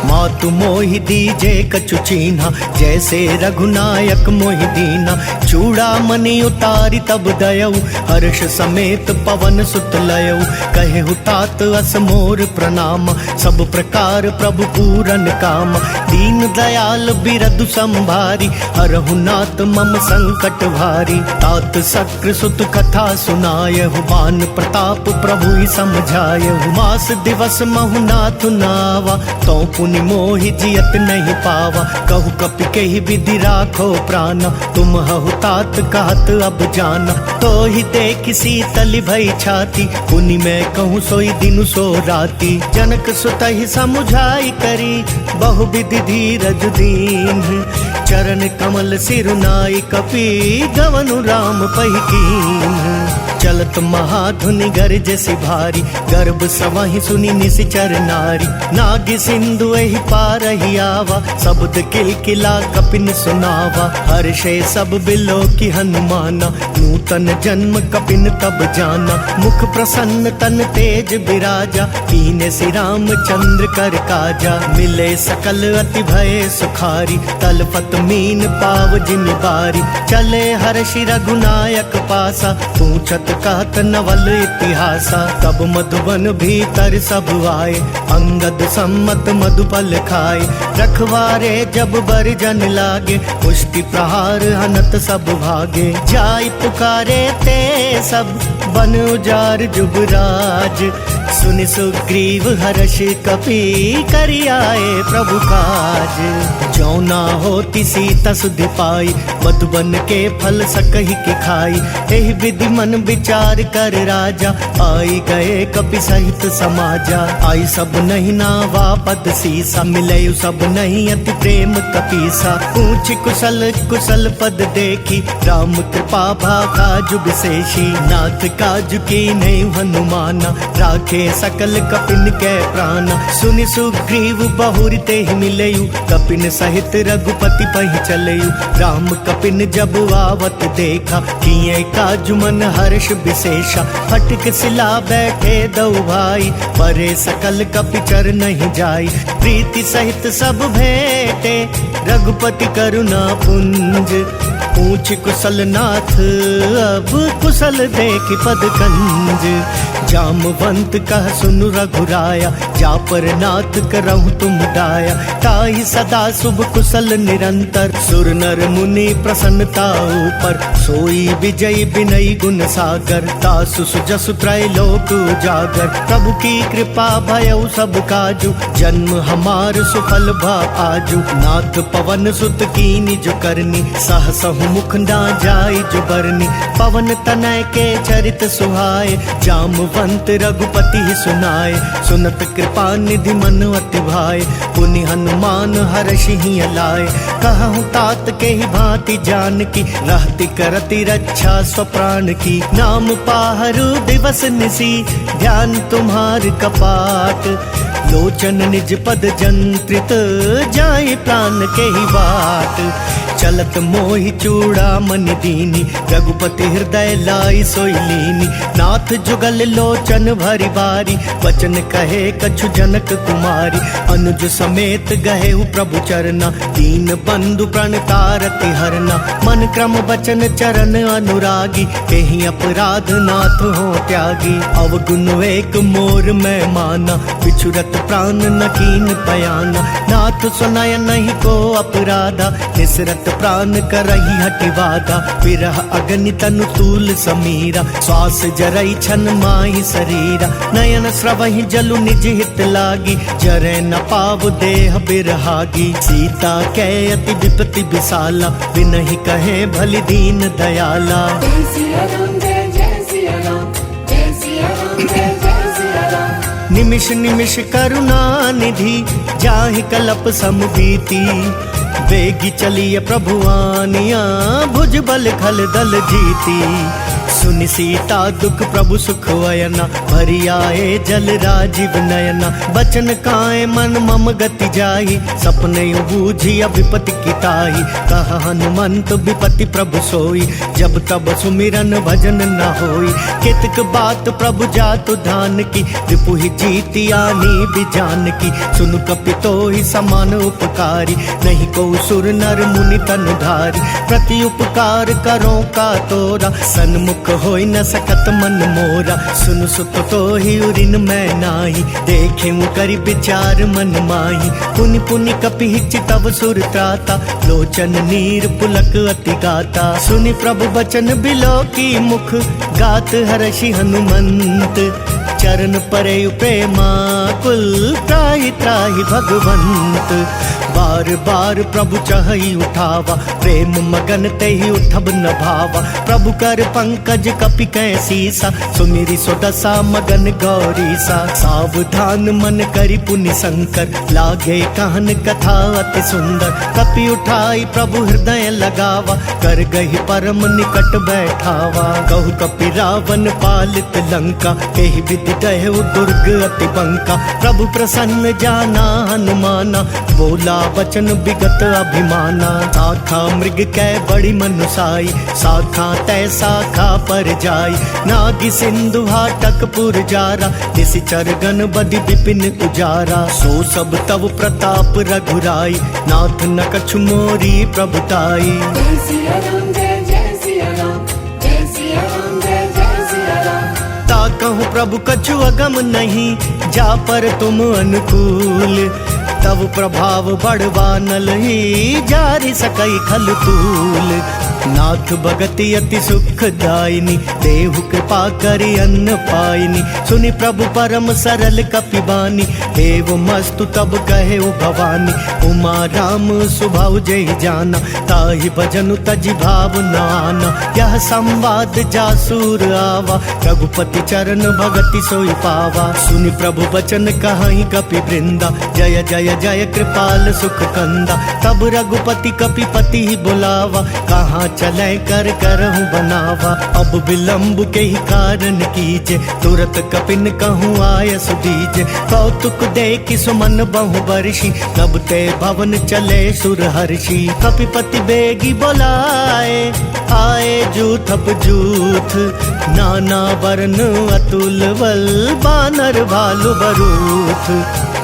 मातु मोहि दीजे कछु चीन्हा, जैसे रघुनायक मोहि दीना। चूड़ा मणि उतारी तब दयऊ, हर्ष समेत पवन सुत लयऊ। कहेहु तात अस मोर प्रणाम, सब प्रकार प्रभु पूरन काम। दीन दयाल बिरदु संभारी, हरहु नाथ मम संकट भारी। तात शक्र सुत कथा सुनायहु, बान प्रताप प्रभु ही समझायहु। मास दिवस महु नाथ नावा, तो पुनि मोहि जियत नहीं पावा। कहु कपि केहि विधि राखो प्राणा, तुम हहु तात कहत अब जाना। तो ही देख शीतल भई छाती, पुनि मैं कहूँ सोई दिनु सो राती। जनक सुतहि समुझाई करी, बहु विधि धीरज दीन। चरण कमल सिरुनाई कपि, गवनु राम पहि कीन्ह। चलत महाधुनि गरजसि भारी, गर्भ सवहि सुनि निशिचर नारी। नाग सिंधु एहि पारहि आवा, शब्द किलकिला कपिन सुनावा। हर्षे सब बिलो की हनुमाना, नूतन जन्म कपिन तब जाना। मुख प्रसन्न तन तेज बिराजा, कीने सि राम चंद्र कर काजा। मिले सकल अति भय सुखारी, तलपत मीन पाव जिमि बारी। चले हर्षि रघुनायक पासा, पूछत कहत नवल इतिहासा। तब मधुबन भीतर सब आए, अंगद सम्मत मधुपल खाए। रखवारे जब बरजन लागे, पुष्टि प्रहार हनत सब भागे। जाय पुकारे ते सब बन उजार जुबराज। सुनि सुग्रीव हर्ष कपि करि आए प्रभु काज। जो ना होती सीता सुध पाई, मधुबन के फल सकहि के खाई। एहि विधि मन विचार कर राजा, आई गए कपि सहित समाजा। आई सब नहीं नावा पद सीसा, मिले सब नहीं अति प्रेम कपीसा। ऊंच कुशल कुशल पद देखी, राम कृपा भाजु विशेषी। नाथ काजु की नहीं हनुमाना, राखे सकल कपिन के प्राण। सुनि सुग्रीव बहुरी ते ही मिलयु, कपिन सहित रघुपति पहि चलयु। राम कपिन जब आवत देखा, किए काजु मन हर्ष विशेषा। फटक सिला बैठे दो भाई, परे सकल कपि चर नहीं जाई। प्रीति सहित सब भेटे, रघुपति करुणा पुंज। ऊंच कुशल नाथ अब कुशल देख पद कंज। जामवंत कह सुनु रघुराया, जा पर नाथ करहु तुम दाया। ताहि सदा शुभ कुशल निरंतर, सुर नर मुनि प्रसन्नता ऊपर। सोई विजय विनय गुण सागर, तासु सुजसु त्रैलोक उजागर। प्रभु की कृपा भयउ सब काजु, जन्म हमार सुफल भा आजु। नाथ पवन सुत कीनि जो करनी, सहसहु मुख ना जाय जो बरनी। पवन तनय के चरित सुहाए, जामवंत रघुपति ही सुनाए। सुनत कृपा निधि मन अति भाए, पुनि हनुमान हर्षि ही लाए। कहूँ तात के ही भांति जान की, रहती करती रक्षा स्वप्राण की। नाम पाहरु दिवस निसी, ध्यान तुम्हार कपाट। लोचन निज पद जंत्रित, जाए प्राण के ही बाट। चलत मोहि चूड़ा मन दीनी, रघुपति हृदय लाई सोई लीनी। नाथ जुगल लोचन भरी बारी, वचन कहे कछु जनक कुमारी। अनुज समेत गहे प्रभु चरना, दीन बंधु प्रणतारति हरना। मन क्रम वचन चरण अनुरागी, केहि अपराध नाथ हो त्यागी। अवगुण एक मोर मैं माना, बिछुरत प्राण न कीन पयाना। नाथ सुनाय नहीं को अपराधा, निसरत प्राण करही हटि वादा। विरह अग्नि तनु तूल समीरा, श्वास जरई छन माही शरीरा। नयन स्रवहि जलु निज हित लागी, जरै न पाव देह बिरहागी। सीता कै अति विपति विशाला, बिनहि कहे भलि दीन दयाला। जय सिया राम जय जय सिया राम, जय सिया राम जय जय सिया राम। निमिष निमिष करुणा निधि, जाहि कलप समबीती। वेगी चलिए प्रभु आनिया, भुज बल खल दल जीती। सुनि सीता दुख प्रभु सुख वयना, भरी आए जल राजीव नयना। बचन काए मन मम गति जाहि, सपने बूझी विपति किताही। कहा हनुमंत विपति प्रभु सोई, जब तब सुमिरन भजन न होई। कितक बात प्रभु जातु ध्यान की, रिपु ही जीती आनी बिजान की। सुनु कपितो ही समान उपकारी, नहीं को सुर नर मुनि तनुधारी। प्रति उपकार करो का तोरा, सन्मुख होई न सकत मन मोरा। सुन सुत तो ही उरिन मैं नाही, देखे करि विचार मन माही। पुनि पुनि कपि चितव सुर त्राता, लोचन नीर पुलक अति गाता। सुनि प्रभु बचन बिलो की मुख, गात हर्षि हनुमंत। चरण परे प्रेमा कुल, त्राहि त्राहि भगवंत। बार बार प्रभु चहई उठावा, प्रेम मगन तेहि उठब न भावा। प्रभु कर पंकज कपि कैसीसा, सुमिरि सुदशा मगन गौरीसा। सावधान मन करि पुनि शंकर, लागे कहन कथा अति सुंदर। कपि उठाई प्रभु हृदय लगावा, कर गही परम निकट बैठावा। कहु कपि रावण पालित लंका, केहि विधि दहु दुर्ग अति बंका। प्रभु प्रसन्न जाना हनुमाना, बोला वचन विगत अभिमाना। शाखा मृग कै बड़ी मनुसाई, शाखा तै शाखा पर जाई। नागी सिंधु हाटक पुर जारा, निशिचर गण बदि विपिन उजारा। सो सब तव प्रताप रघुराई, नाथ न कछु मोरी प्रभुताई। जय सिया राम जय जय सिया राम, जय सिया राम जय जय सिया राम। ता कहूँ प्रभु कछु अगम नहीं, जा पर तुम अनुकूल। तब प्रभाव बढ़वा नल ही, जारी सकई खल तूल। नाथ भगति अति सुखदायिनी, देहु कृपा करि अन्न पाइनी। सुनि प्रभु परम सरल कपिबानी, देव मस्तु तब कहे भवानी। उमा राम सुभाव जय जाना, ताहि भजनु तजि भाव नाना। यह संवाद जासुर आवा, रघुपति चरण भगति सोई पावा। सुनि प्रभु बचन कहि कपि वृंदा, जय जय जय कृपाल सुख कंदा। तब रघुपति कपिपति ही बुलावा, कहाँ चले कर करहु बनावा। अब विलंब के ही कारण कीजे, तुरत कपिन कहूँ आय सुदीजे। कौतुक देखि सुमन बहु बरसी, नभ ते भवन चले सुर हर्षि। कपिपति बेगी बोलाए, आए जूथप जूथ। नाना वर्ण अतुल बल, बानर भालु बरूथ।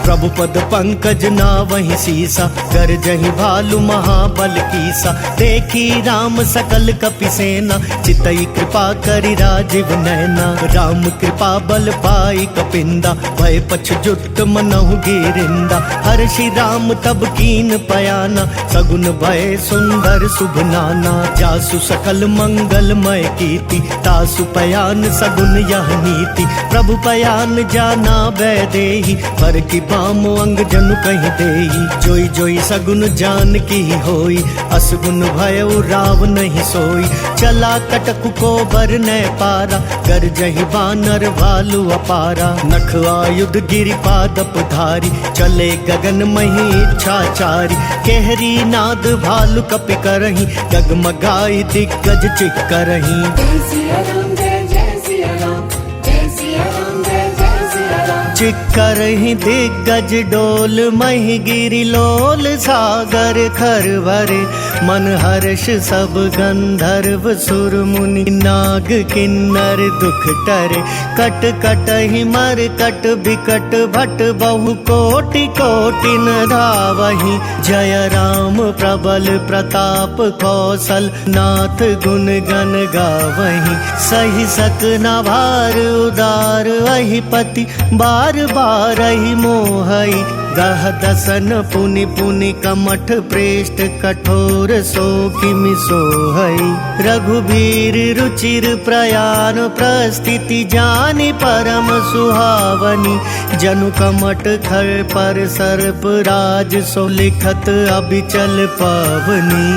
प्रभु पद पंकज नावहि सीसा, गरजहि भालु महाबल कीसा। देखी राम सकल कपि सेना, चितई कृपा करि राजीव नैना। राम कृपा बल पाई कपिंदा, भय पछुत मनहु गिरिंदा। हर्षि राम तब कीन पयाना, सगुन भय सुंदर शुभ नाना। जासु सकल मंगलमय कीर्ति, तासु पयान सगुन यह नीति। प्रभु पयान जाना वैदेही, पर की बाम अंग जनु कहि देई। जोई जोई सगुन जान की होई, असगुन भयउ राव नहीं सोई। चला कटकु को बर न पारा, गरजहि बानर भालु अपारा। नख आयुध गिरिपादप धारी, चले गगन मही इच्छाचारी। केहरी नाद भालु कपि करही, डगमगाई दिग्गज चित करही। जय सिया राम जय जय सिया राम, जय सिया राम जय जय सिया राम। चिक्करहि दिग्गज डोल, महि गिरि लोल सागर खर भरे। मन हर्ष सब गंधर्व सुर मुनि, नाग किन्नर दुख टरे। कट कटहि मर कट बिकट भट, बहु कोटि कोटि न धावहि। जय राम प्रबल प्रताप कौशल, नाथ गुण गण गावहि। सही सक न भार उदार, अहि पति बार बार ही मोहई। गह दसन पुनि पुनि कमठ, प्रेष्ठ कठोर सो किमि सोहई। रघुबीर रुचिर प्रयाण, प्रस्थिति जानि परम सुहावनी। जनु कमठ खर पर सर्प राज, सो लिखत अबिचल पावनी।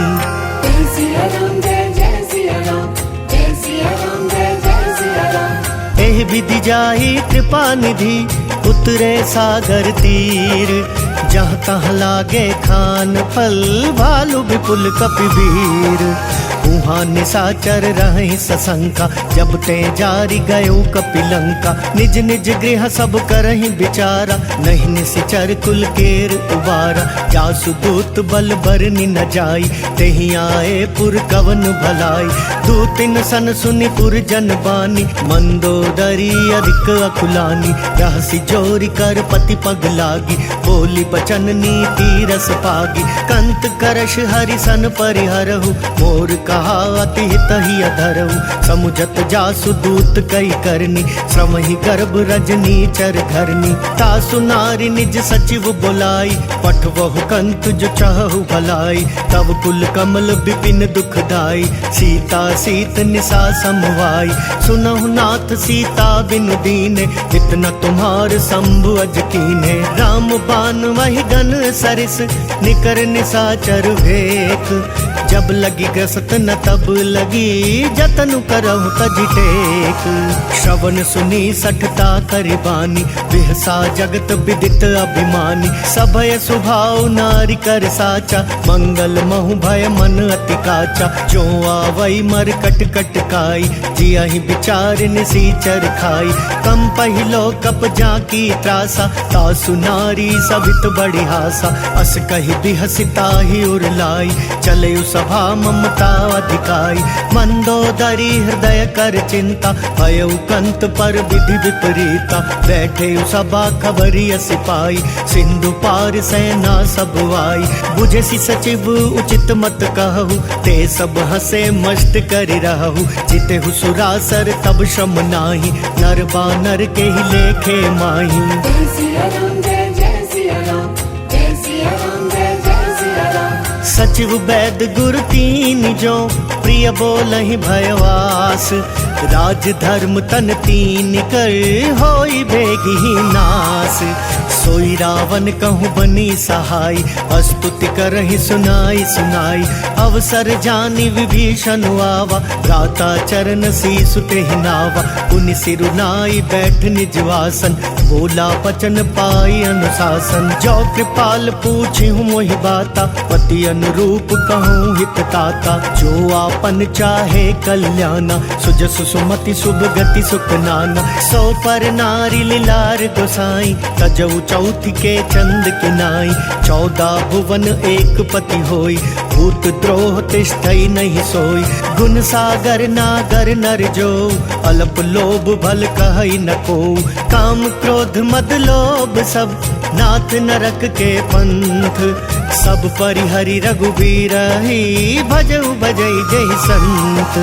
जय सिया राम जय जय सिया राम, जय सिया राम जय जय सिया राम। एहि विधि जाहि कृपा निधि, उतरे सागर तीर। जहाँ तहाँ लागे खान फल, भालु विपुल कपिवीर। उहाँ निशाचर रहि सशंका, जब ते जारी गयो कपिलंका। निज निज गृह सब करहि विचारा, नहीं निशिचर कुल केर उबारा। जासु दूत बल बरनि न जाई, तेहि आए पुर कवन भलाई। दूतिन सन सुनि पुर जन बानी, मंदोदरी अधिक अकुलानी। रहसि जोरी कर पति पग लागी, बोली बचन नीति रस पागी। कंत करश हरि सन परिहरहु, मोर कहा अति हित ही अधरहु। समुझत जासु दूत कई करनी, श्रम ही गर्भ रजनी चर घरनी। तासु नारी निज सचिव बुलाई, पठवहु कंत जो चाहु भलाई। तब कुल कमल विपिन दुखदाई, सीता सीत निशा समवाई। सुनहु नाथ सीता बिनु दीने, इतना तुम्हार शंभु अज कीने। राम बान वही गन सरिस, निकर निशाचर भेक। जब लगी ग्रसत न तब लगी, जतनु करहु तजि टेक। श्रवण सुनी सठता करि बानी, बिहसा जगत विदित अभिमानी। सभय सुभाव नारी कर साचा, मंगल महु भय मन अति काचा। जो आवई मर कट कट काई, जियहि विचार निसीचर खाई। कम पहिलो कप जाकी त्रासा, तासु नारी सभित बड़ी हासा। अस कहि बिहसिता ही उरलाई, चले सभा ममता अधिकाई। मंदोदरी हृदय कर चिंता, भयउ कंत पर विधि विपरीता। बैठे सभा खबरिय सिपाही, सिंधु पार सेना सब आई। बुझसि सचिव उचित मत कहु, ते सब हसे मस्त करि रहु। जितेहु सुरासर तब श्रम नाही, नर बानर के ही लेखे माही। जय सिया राम जय जय सिया राम, जय सिया राम जय जय सिया राम। सचिव वैद गुरु तीन जो प्रिय बोलहि भयवास। राज धर्म तन तीन कर होई भेगी नास। सोई रावण कहूँ बनी सहाय, स्तुति करहि सुनाई सुनाई। अवसर जानी विभीषण आवा, भ्राता चरण शीसु तेहि नावा। पुनि सिरु नाई बैठ निज वासन, बोला बचन पाई अनुशासन। जो कृपाल पूछी हूँ मोहि बाता, पति अनुरूप कहूँ हित ताता। जो आपन चाहे कल्याणा, सुजसु सुमति शुभ गति सुख नाना। सो पर नारी लीलार गोसाई, तजऊ चौथ के चंद के नाई। 14 भुवन एक पति होई, भूत द्रोह तिष्ठई नहीं सोई। गुण सागर नागर नर जो, अल्प लोभ भल कहई न को। काम क्रोध मद लोभ सब, नाथ नरक के पंथ। सब परिहरि रघुबीर ही, भजऊ भजई जय संत।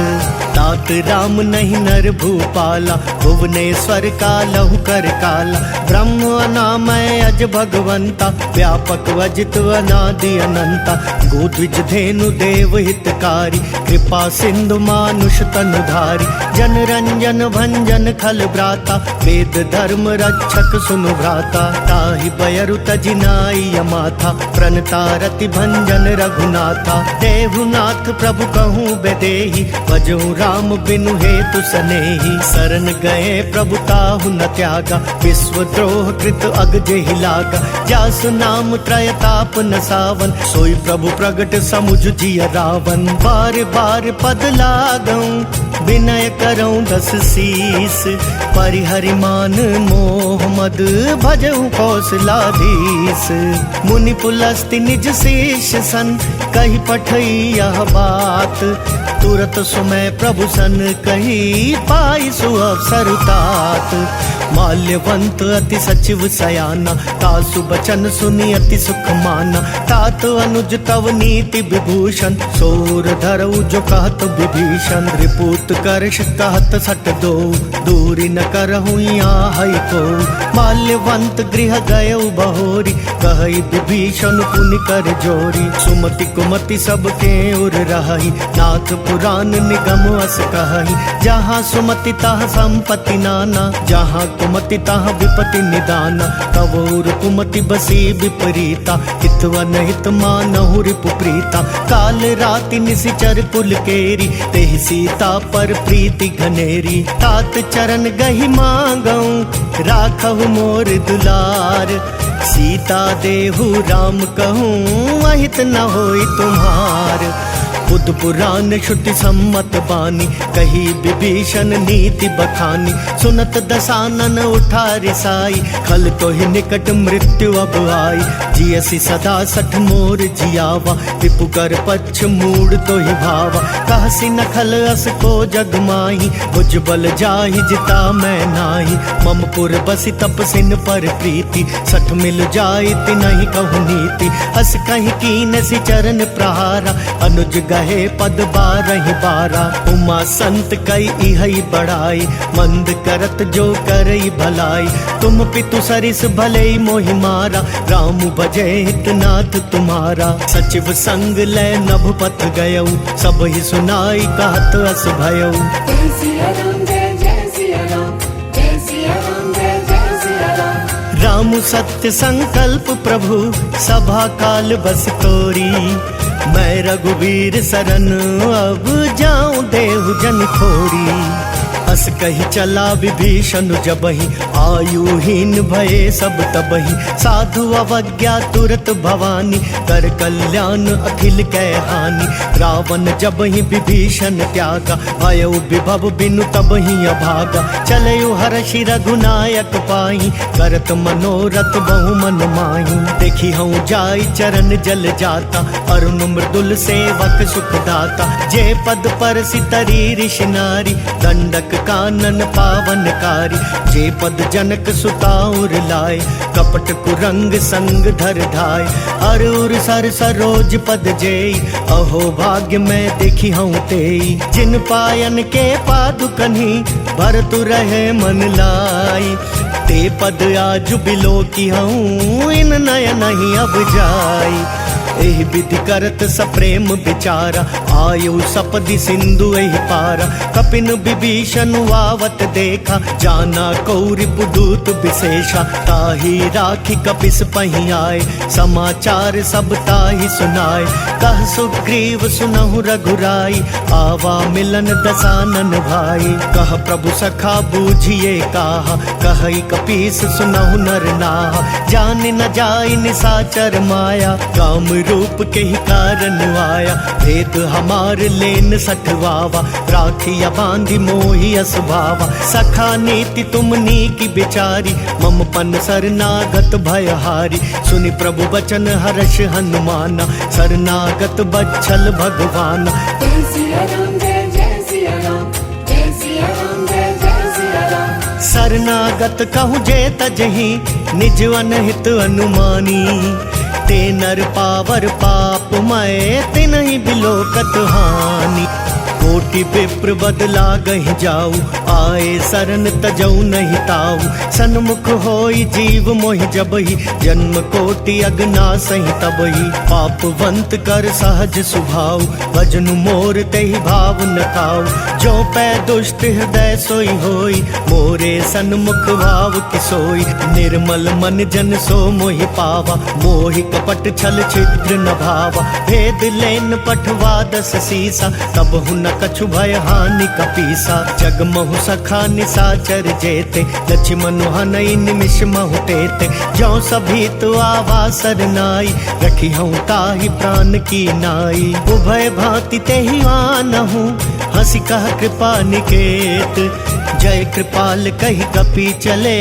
तात राम नहीं नर भूपाला, भुवनेश्वर कालहु कर काला। ब्रह्म अनामय अज भगवंता, व्यापक वजित अनादि अनंता। गोद्विज धेनु देव हितकारी, कृपा सिंधु मानुष तनुधारी। जन रंजन भंजन खल भ्राता, वेद धर्म रक्षक सुनु भ्राता। ताहि बयरु तजिनाई यमाथा, प्रणतारति भंजन रघुनाथा। देहुनाथ प्रभु कहूँ बेदेहि, भजऊँ राम बिनु हेतु सनेहि। शरण गए प्रभु ताहु न त्यागा, विश्व द्रोह कृत अग जेहि लागा। जासु नाम त्रयताप न सावन, सोई प्रभु प्रगट समुझ जिय रावण। बार बार पद लागऊं, विनय करऊं 10 शीस। परिहरि मान मोह मद, भजऊं कौशलाधीश। मुनि पुलस्ति निज शेष सन, कही पठई यह बात। तुरत सुमय प्रभु सन कही, पाई सुअवसर तात। माल्यवंत अति सचिव सयाना, तासु बचन सुनि अति सुख माना। तात अनुज तव नीति विभूषण, सोर धरऊ जो कहत विभीषण। रिपुत करश कहत सट दो, दूरी न करहु यहाँ को। माल्यवंत गृह गयऊ बहोरी, कहई विभीषण पुनि कर जोरी। सुमति कुमति सबके उर रही, नाथ पुराण निगम अस कहई। जहाँ सुमति तहाँ संपत्ति नाना, जहाँ कुमति तहाँ विपत्ति निदाना। कवौर कुमति बसी विपरीता, हितवा नहित मानहु रिपु प्रीता। काल राति निशिचर पुल केरी, तेहि सीता पर प्रीति घनेरी। तात चरण गहि मांगऊं, राखहु मोर दुलार। सीता देहु राम कहूँ, अहित न होई तुम्हार। बुद्ध पुराण श्रुति सम्मत बानी, कही विभीषण नीति बखानी। सुनत दसानन उठा रिसाई, खल तो ही निकट मृत्यु अब आई। जियसी सदा सठ मोर जियावा, विपु कर पक्ष मूड तो ही भावा। कहसी न खल अस को जग माही, भुज बल जाहि जिता मैं नाही। मम पुर बसी तपसिन पर प्रीति, सठ मिल जाई तिनहि कहु नीति। अस कहीं कीन सी चरण प्रहारा, अनुज गहे पद 12 12। उमा संत कई इहई बड़ाई, मंद करत जो करई भलाई। तुम पितु सरिस भले मोहि मारा, राम भजे हितनाथ तुम्हारा। सचिव संग लय नभ पथ गयऊ, सब ही सुनाई कहत अस भयऊ। जय सिया राम जय जय सिया राम, जय सिया राम जय जय सिया राम। राम सत्य संकल्प प्रभु, सभा काल बस तोरी। मैं रघुवीर शरण अब जाऊं देहु जन खोरी। अस कही चला विभीषण जबहि, आयुहीन भये सब तबहि। साधु अवज्ञा तुरत भवानी, कर कल्याण अखिल कै हानि। रावण जबहि विभीषण त्यागा, भयउ विभव बिनु तबहि अभागा। चलयु हर्षि रघुनायक पाई, करत मनोरथ बहु मन माही। देखी हूँ जाई चरण जल जाता, अरुण मृदुल सेवक सुख दाता। जे पद पर सितरी ऋषि नारी, दंडक कानन पावनकारी। जे पद जनक सुताउर लाए, कपट कुरंग संग धर धाय। अरुर सर सरोज पद जेई, अहो भाग्य मैं देखी हूँ तेई। जिन पायन के पादुकन्ही, भरतु रहे मन लाई। ते पद आज बिलो की हूँ, इन नयन नहीं अब जाई। एहि विधि करत सप्रेम विचारा, आयु सपदि सिंधु एहि पारा। कपिन विभीषण वावत देखा, जाना कौरि पुदूत विशेषा। ताहि राखी कपिस पहि आए, समाचार सब ताहि सुनाए। कह सुग्रीव सुनहु रघुराई, आवा मिलन दसानन भाई। कह प्रभु सखा बूझिए काहा, कहई कपीस सुनहु नर नाहा। जान न जाय निसाचर माया, काम रूप के ही कारण आया। भेद हमार लेन सठवावा, राखिया बांधी मोहि असभावा। सखा नीति तुमनी की बिचारी, मम पन शरणागत भयहारी। सुनि प्रभु वचन हर्ष हनुमाना, शरणागत बच्छल भगवाना। जय सिया राम जय जय सिया राम, जय सिया राम जय जय सिया राम। शरणागत कहूँ जे तजहि, निज अनहित अनुमानी। ते नर पावर पाप मय, तिनहि बिलोकत हानि। कोटि विप्र बदला गहि जाऊ, आए शरण तजऊ नहीं ताऊ। सन्मुख होई जीव मोहि जबहि, जन्म कोटि अगना सहि तबहि। पापवंत कर सहज सुभाऊ, भजनु मोर तेहि भाव न खाऊ। जो पै दुष्ट हृदय सोई होई, मोरे सन्मुख भाव किसोई। निर्मल मन जन सो मोहि पावा, मोहि कपट छल छिद्र न भावा। भेद लेन पठवा दस सीसा, तब हुन कछु भय हानि कपीसा। जग महु सखा निसाचर जेते, लक्ष्मण हनई निमिष महु तेते। जो सभी तो आवा सरनाई, रखी हूँ ताहि प्राण की नाई। उभय भांति तेहि आनहु, हंसी कह कृपा निकेत। जय कृपाल कही कपि चले,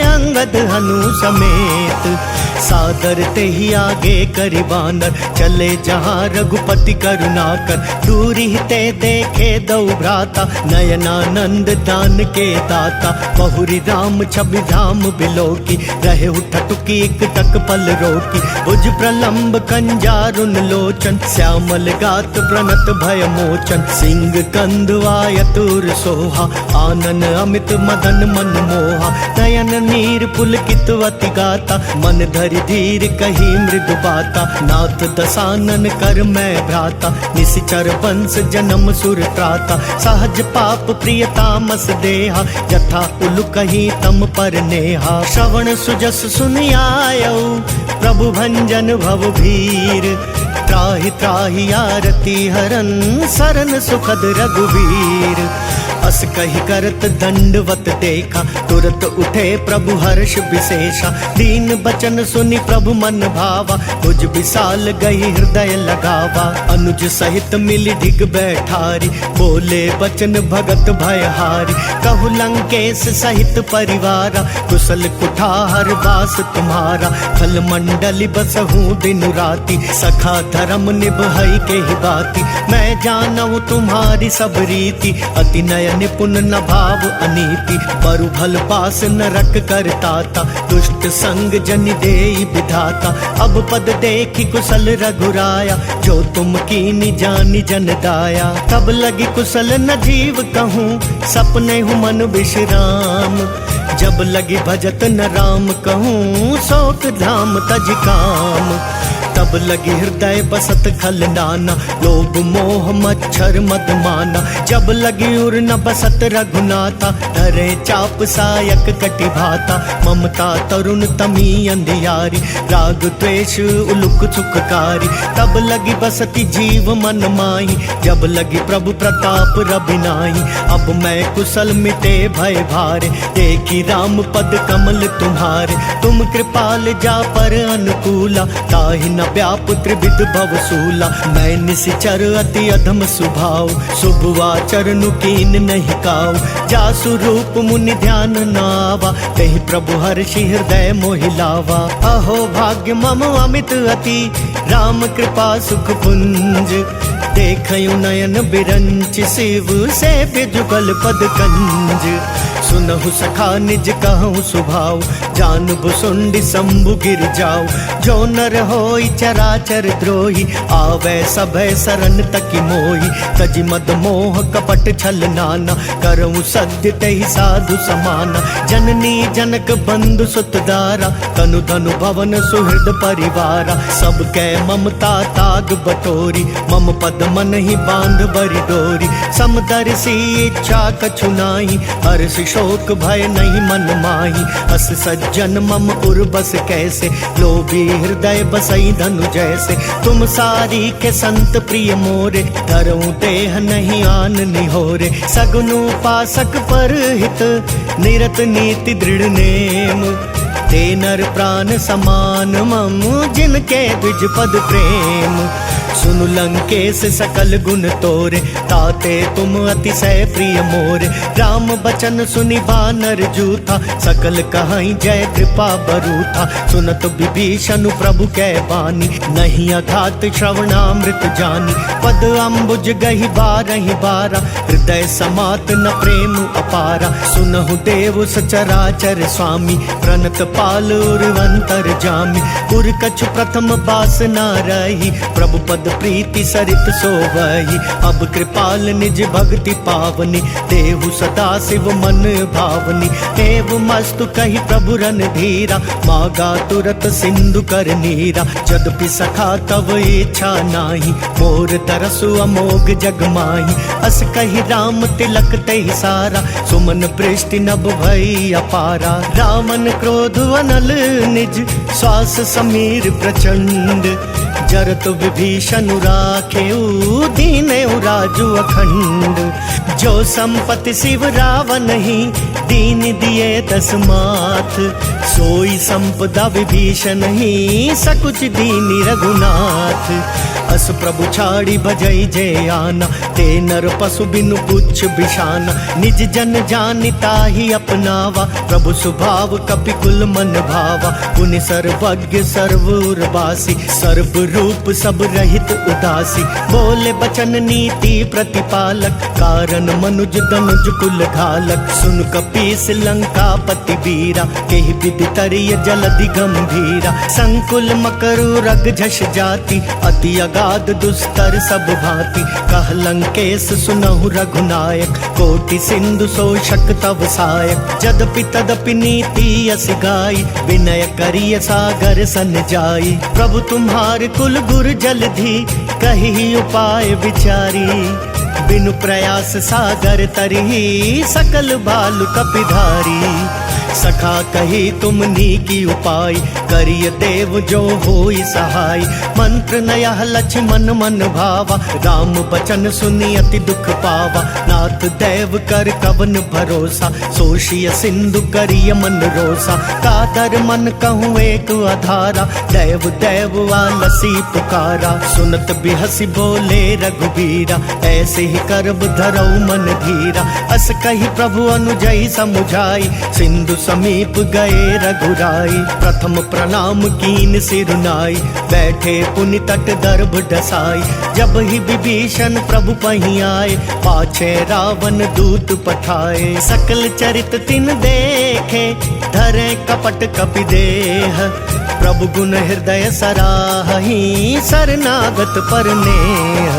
अंगद हनु समेत। सादर तेहि आगे करि बानर, चले जहाँ रघुपति करुणाकर। दूरी ते देखे दऊ भ्राता, नयनानंद दान के दाता। बहुरी राम छवि धाम बिलोकी, रहे उठटुकी एक तक पल रोकी। भुज प्रलंब कंजारुन लोचन, श्यामल गात प्रणत भय मोचन। सिंह कंद वायतुर सोहा, आनन अमित मदन मन मोहा। नयन नीर पुलकित अति गाता, मन धरि धीर कही मृदु बाता। नाथ दसानन कर मैं भ्राता, निशिचर वंश जन्म सुर त्राता। सहज पाप प्रिय तामस देहा, जथा उलु कही तम पर नेहा। श्रवण सुजस सुनि आयऊ, प्रभु भंजन भव भीर। त्राहि त्राहि आरती हरन, सरन सुखद रघुवीर। अस कही करत दंडवत देखा, तुरत उठे प्रभु हर्ष विशेषा। दीन बचन सुनि प्रभु मन भावा, तुझ विशाल गई हृदय लगावा। अनुज सहित मिली ढिग बैठारी, बोले बचन भगत भयहारी। कहु लंकेश सहित परिवारा, कुशल कुठार वास तुम्हारा। खल मंडली बसहूँ दिन राति, सखा धर्म निभई के ही बाती। मैं जानूं तुम्हारी सब रीति, अति नय निपुण न भाव अनीति। बरु भल पास नरक करताता, दुष्ट संग जन देई विधाता। अब पद देखी कुशल रघुराया, जो तुम कीनी जानी जन दाया। तब लगी कुशल न जीव कहूँ, सपने हूँ मन विश्राम। जब लगी भजत न राम कहूँ, शोक धाम तज काम। तब लगी हृदय बसत खल नाना, लोभ मोह मच्छर मद माना। जब लगी उर न बसत रघुनाथा, धरे चाप सायक कटि भाता। ममता तरुण तमी अंधियारी, राग द्वेष उलुक सुखकारी। तब लगी बसती जीव मन माही, जब लगी प्रभु प्रताप रबिनाही। अब मैं कुशल मिटे भय भारे, देखी राम पद कमल तुम्हारे। तुम कृपाल जा पर अनुकूला, ताहि न व्याप त्रिविध भवसूला। मैं निशिचर अति अधम सुभाव, शुभ आचरण कीन नहीं काऊ। जासु रूप मुनि ध्यान नावा, तेहि प्रभु हर्षि हृदय मोहि लावा। अहो भाग्य मम अमित अति, राम कृपा सुख पुंज। देखयु नयन बिरंच शिव, सेव्य जुगल पद कंज। सुनहु सखा निज कहूँ सुभाव, जानबु सुंडी शंभु गिर जाऊ। जो नर होई चराचर द्रोही, आवे सभय सरन तकी मोही। तजि मद मोह कपट छल नाना, करऊँ सत्य तेहि साधु समाना। जननी जनक बंधु सुत दारा, तनु धनु भवन सुहृद परिवारा। सब कै ममता ताग बटोरी, मम पद मन ही बांध बरि डोरी। समदर्शी इच्छा कछु नाही, हर्ष शोक भय नहीं मन माही। अस सज्जन मम उर बस कैसे, लोभी हृदय बसई धनु जैसे। तुम सारी के संत प्रिय मोरे, धरऊँ देह नहीं आन निहोरे। सगुनु पासक पर हित, निरत नीति दृढ़ नेम। ते नर प्राण समान मम, जिनके द्विज पद प्रेम। सुनु लंकेश सकल गुण तोरे, ताते तुम अतिशय प्रिय मोरे। राम बचन सुनि बानर जूथा, सकल कहाई जय कृपा बरूथा। सुनत विभीषण प्रभु कै बानी, नहीं अघात श्रवणामृत जानी। पद अम्बुज गहि बारहि बारा, हृदय समात न प्रेम अपारा। सुनहु देव सचराचर स्वामी, प्रणत पाल उर्वंतर जामी। उर कछु प्रथम बास न रही, प्रभु पद प्रीति सरित सोवही। अब कृपाल निज भक्ति पावनी, देहु सदा शिव मन भावनी। एव मस्तु कही प्रभु रन धीरा, मागा तुरत सिंधु कर नीरा। जदपि सखा तव इच्छा नाही, मोर तरसु अमोघ जग माही। अस कही राम तिलक तहि सारा, सुमन वृष्टि नभ भई अपारा। रावण क्रोध अनल निज, श्वास समीर प्रचंड। जरत विभीषण राखेऊ, दीनेऊ राजु अखंड। जो संपत्ति शिव रावण ही, दीन दिए दस माथ। सोई संपदा विभीषण ही, सकुच दीनी रघुनाथ। अस प्रभु छाड़ी भजई जय आना, ते नर पशु बिनु पुच्छ बिछाना। निज जन जानिता ही अपनावा, प्रभु स्वभाव कपि कुल मन भावा। पुनि सर्वज्ञ सर्वउर्वासी, सर्व रूप सब रहित उदासी। बोले बचन नीति प्रतिपालक, कारण मनुज दनुज कुल घालक। सुन कपीस लंका पति बीरा, केहि विधि तरिय जलधि गंभीरा। संकुल मकरु रग झष जाति, अति अगाध दुस्तर सब भांति। कह लंकेश सुनहु रघुनायक, कोटि सिंधु शोषक तव सायक। जदपि तदपि नीति यस गाई, विनय करिय सागर सन जाई। प्रभु तुम्हार कुल गुर जलधि, कही उपाय विचारी। बिनु प्रयास सागर तरही, सकल भालु कपिधारी। सखा कही तुम नीकी उपाय, करिय देव जो होई सहाय। मंत्र नयह लक्ष्मण मन भावा, राम बचन सुनि अति दुख पावा। नाथ दैव कर कवन भरोसा, सोषिय सिंधु करिय मन रोसा। कादर मन कहूँ एक आधारा, दैव दैव आलसी पुकारा। सुनत बिहसी बोले रघुबीरा, ऐसे ही करब धरऊ मन धीरा। अस कही प्रभु अनुजई समुझाई, सिंधु समीप गए रघुराई। प्रथम प्रणाम कीन सिरुनाई, बैठे पुनि तट गर्भ डसाई। जब ही विभीषण प्रभु पही आए, पाछे रावण दूत पठाए। सकल चरित तिन देखे, धरे कपट कपि देह। प्रभु गुण हृदय सराही, शरणागत पर नेह।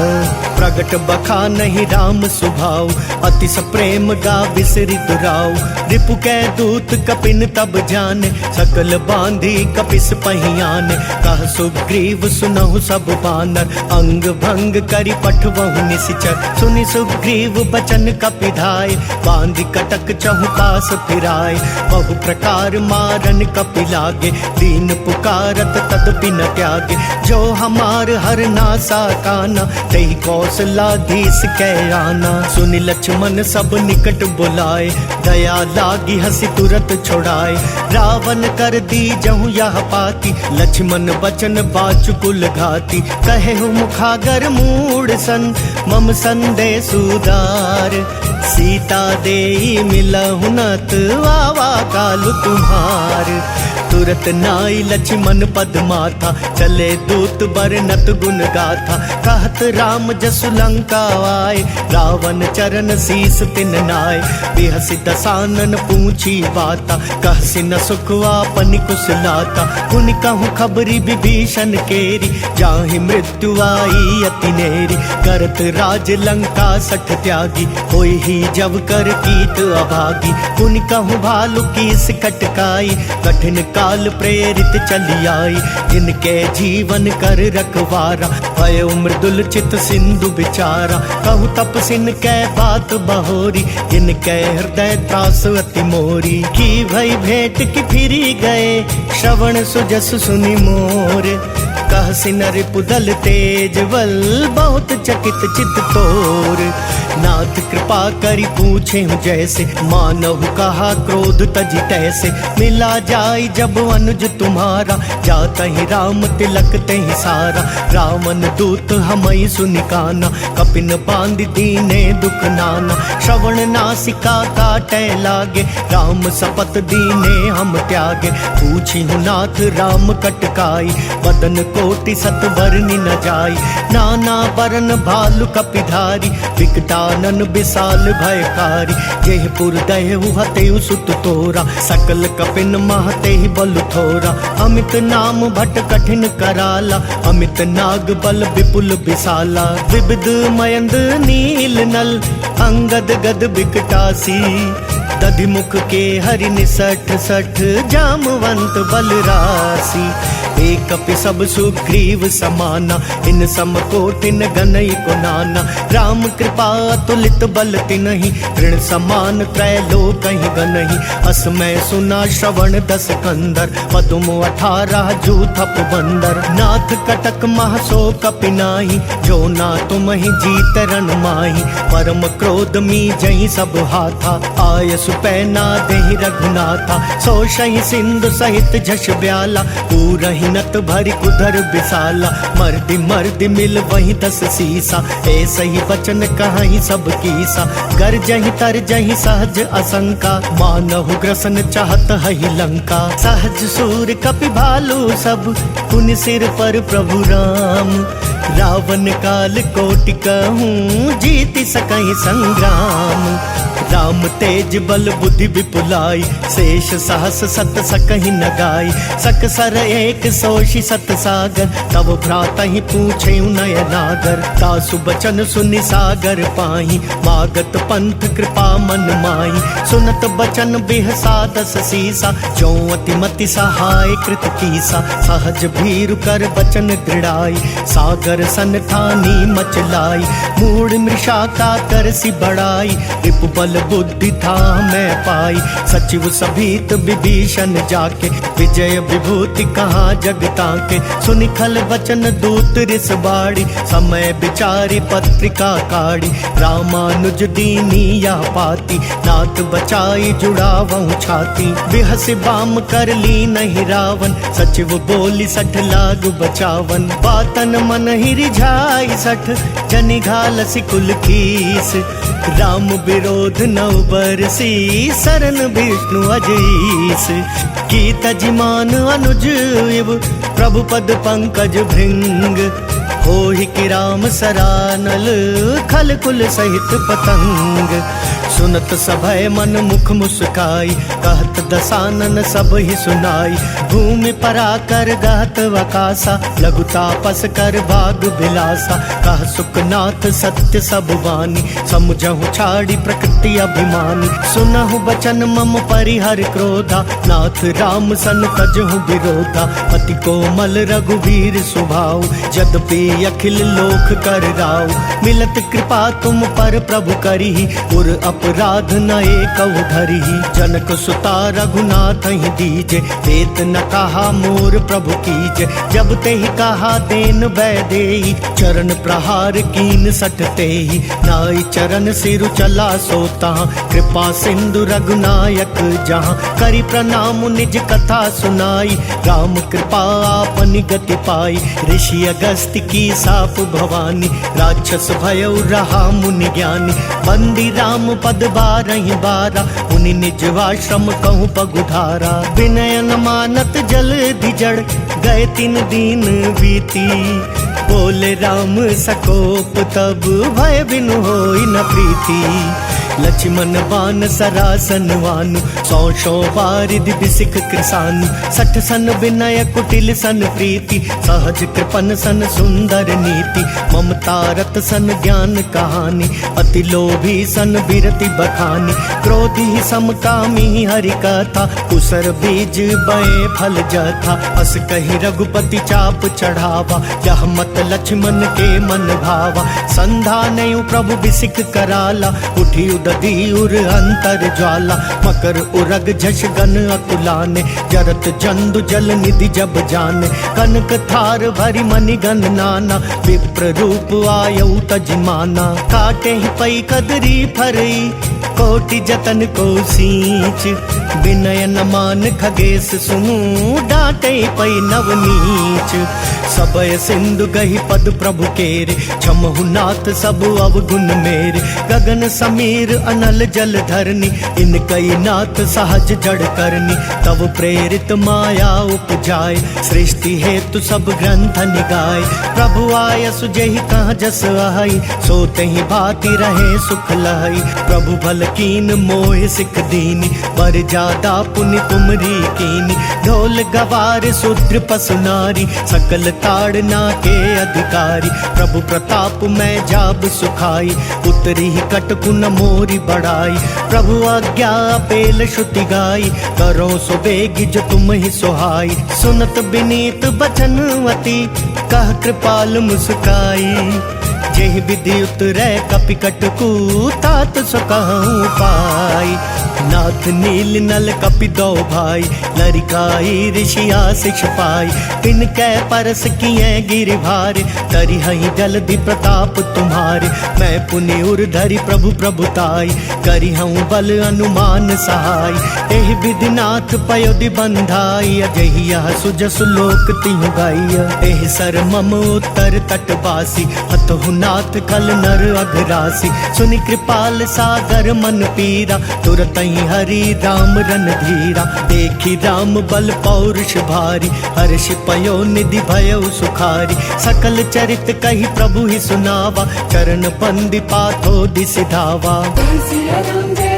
प्रगट बखा नहीं राम सुभाव, अतिश प्रेम गा बिसरि दुराव। रिपु कै दूत कपिन तब जाने, सकल बांधी कपिस पहियाने। कह सुग्रीव सुनहु सब बानर, अंग भंग करि पठवहु निशिचर। सुनि सुग्रीव बचन कपिधाय, बांधी कटक चहु पास फिराय। बहु प्रकार मारन कपि लागे, दीन पुकारत तदपि न त्यागे। जो हमार हर नासा काना, तेहि कौशलाधीश कै आना। सुनि लक्ष्मण सब निकट बुलाए, दया लागी हसी तुरत छोड़ाए। रावण कर दी जहु यह पाती, लक्ष्मण बचन बाचुकुल घाती। कहे मुखागर मूड सन, मम संदेश उदार। सीता देई मिलहु नत, वावा कालु तुम्हार। सुरत नाई लक्ष्मण पद माथा, चले दूत बरनत गुण गाथा। कहत राम जसु लंका आए, रावण चरण शीस तिन नाय। बिहसि दसानन पूछी बाता, कहसि न सुखवा पनि कुशलाता। पुनि कहूँ खबरी विभीषण केरी, जाहि मृत्यु आई अति नेरी। करत राज लंका सठ त्यागी, होई ही जब कर कीट अभागी। पुनि कहूँ भालु कीस कटकाई, कठिन काल प्रेरित चली आई। जिनके जीवन कर रखवारा, भयो मृदुल चित सिंधु बिचारा। कहूँ तपसिन कै बात बहोरी, जिनके हृदय त्रास अति मोरी। की भई भेंट की फिरी गए, श्रवण सुजस सुनि मोर। कहसि नर पुदल तेज बल, बहुत चकित चित तोर। नाथ कृपा करि पूछे जैसे, मानहु कहा क्रोध तजि तैसे। मिला जाई जब अनुज तुम्हारा, जातहि राम तिलक तहि सारा। रावण दूत हमई सुनि काना, कपिन बांध दीने दुख नाना। श्रवण नासिका काटै लागे, राम सपत दीने हम त्यागे। पूछी नाथ राम कटकाई, बदन कोटि सत बरनि न जाई। नाना बरन भालु कपिधारी, विकटानन विशाल भयकारी। जेहपुर दहु हतेउ सुत तोरा, सकल कपिन महतेहि बल थोरा। अमित नाम भट कठिन कराला, अमित नाग बल विपुल विशाला। विविध मयंद नील नल, अंगद गद विकटासी। दधिमुख के हरि निसठ सठ, जामवंत बलरासी। एक कपि सब सुग्रीव समाना, इन सम कोटिन गनई को नाना। राम कृपा अतुलित बल तिनहि, ऋण समान त्रैलोक कहीं गनहि। असमय सुना श्रवण दस कंदर, पदुम 18 जूथप बंदर। नाथ कटक महसो कपि नाही, जो ना तुम ही जीत रण माही। परम क्रोध मी जही सब हाथा, आय सुपैना देहि रघुनाथा। सो सही सिंधु सहित झष ब्याला, पूरहि नत भरि कुधर विशाला। मर्दि मर्दि मिल वही 10 सीसा, ऐसे ही वचन कहीं सब कीसा। गर जही तर जही सहज असंका, मानहु ग्रसन चाहत हहि लंका। सहज सूर कपि भालू सब, पुनि सिर पर प्रभु राम। रावण काल कोटि कहूँ, जीति सकहि संग्राम। राम तेज बल बुद्धि विपुलाई, शेष सहस सत सकहि न गाई। सकसर एक सोषि सत सागर, तब भ्रातहि पूछे नय नागर। तासु बचन सुनि सागर पाही, मागत पंथ कृपा मन माही। सुनत बचन बिहसा 10 सीसा, जो अति मति सहाय कृत कीसा। सहज भीरु कर बचन दृढ़ाई, सागर सन ठानी मचलाई। मूढ़ मृषा का करसि बढ़ाई, रिपु बल बुद्धि था मैं पाई। सचिव सभीत विभीषण जाके, विजय विभूति कहाँ जगता के। सुनि खल वचन दूत रिस बाड़ी, समय विचारी पत्रिका काढ़ी। रामानुज दीनी या पाती, नाथ बचाई जुड़ावहु छाती। बिहसि बाम कर ली नहीं रावण, सचिव बोली 60 लाग बचावन। बातन मन ही रिझाई 60, जनि घालसि कुल कीस। राम विरोध नव बरसी, शरण विष्णु अजीस। की तजिमान अनुज इव, प्रभु पद पंकज भृंग। होहि कि राम सरानल, खल कुल सहित पतंग। सुनत सभय मन मुख मुस्काई, कहत दसानन सब ही सुनाई। भूमि पराकर गहत वकासा, लघु तापस कर भाग बिलासा। कह सुखनाथ सत्य सब वानी, समुझहु छाड़ी प्रकृति अभिमानी। सुनहु बचन मम परिहर क्रोधा, नाथ राम सन तजहु विरोधा। अति कोमल रघुवीर सुभाऊ, यद्यपि अखिल लोक कर राऊ। मिलत कृपा तुम पर प्रभु करिहि, उर अपराध न एकउ धरिहि। जनक सुता रघुनाथ ही दीजे, देत न कहा मोर प्रभु कीजे। जब तेहि कहा देन वैदेही, चरण प्रहार कीन सटतेहि। नाई चरण सिरु चला सोता, कृपा सिंधु रघुनायक जहाँ। करि प्रणाम निज कथा सुनाई, राम कृपा आपनि गति पाई। ऋषि अगस्त्य की साप भवानी, राक्षस भयउ रहा मुनि ज्ञानी। बंदी राम पद पद 12 उनि निजवाश्रम कहूँ पगुधारा। विनय न मानत जल धिजड़ गए 3 दिन बीती। बोले राम सकोप तब भय बिनु होई न प्रीति। लक्ष्मण बान सरासन वानु 100 बारिधि बिसिख कृसानु। 60 सन विनय कुटिल सन प्रीति सहज कृपन सन सुंदर नीति। ममता रत सन ज्ञान कहानी अति लोभी सन बिरति बखानी। क्रोधी समकामी हरि कथा कुसर बीज बए फल जथा। अस कही रघुपति चाप चढ़ावा यह मत लक्ष्मण के मन भावा। संधा नयु प्रभु बिसिख कराला उठी उदधि उर अंतर ज्वाला। मकर उरग झष गन अकुलाने जरत जंदु जल निधि जब जाने। कनक थार भरी मणिगन नाना विप्र रूप आयु तजमाना। काटे ही पई कदरी फरई कोटि जतन को सींच। विनय न मान खगेश सुनु डांटे पई नवनीच। सबय सिंधु गही पद प्रभु केरे क्षमहु नाथ सब अवगुण मेरे। गगन समीर अनल जल धरनी इन कई नाथ सहज जड़ करनी। तब प्रेरित माया उपजाए सृष्टि हेतु सब ग्रंथ निगाए। प्रभु आय सुजहि कहाँ जस आई सोते ही भांति रहे सुख लहई। प्रभु भल कीन मोह सिख दीनी बर जादा पुनि तुमरी कीनी। ढोल गवार शूद्र पसु नारी सकल ताड़ना के अधिकारी। प्रभु प्रताप मैं जाब सुखाई उतरी ही कटकु न मोरी बढ़ाई। प्रभु आज्ञा पेल श्रुति गाई करो सो बेगी जो तुम ही सुहाई। सुनत विनीत बचनवती कह कृपाल मुस्काई। जेहि विधि उतरै कपि कटकु तात सो कहूँ पाई। नाथ नील नल कपि दो भाई लरिकाई ऋषि आशिष पाई। तिनकै परस किए गिर भारे तरि हई जलधि प्रताप तुम्हारे। मैं पुनि उर धरि प्रभु प्रभुताई करि हूँ बल अनुमान सहाय। एहि विधि नाथ पयोधि बंधाई अजहि यह सुजसु लोक तिहु गाई। एहि सर मम उत्तर तटवासी हतहु नाथ खल नर अघरासी। सुनि कृपाल सागर मन पीरा तुरत हरि राम रन धीरा। देखी राम बल पौरुष भारी हर्ष पयो निधि भयो सुखारी। सकल चरित कही प्रभु ही सुनावा चरण बंदी पाथो दिसि धावा। जय सिया राम जय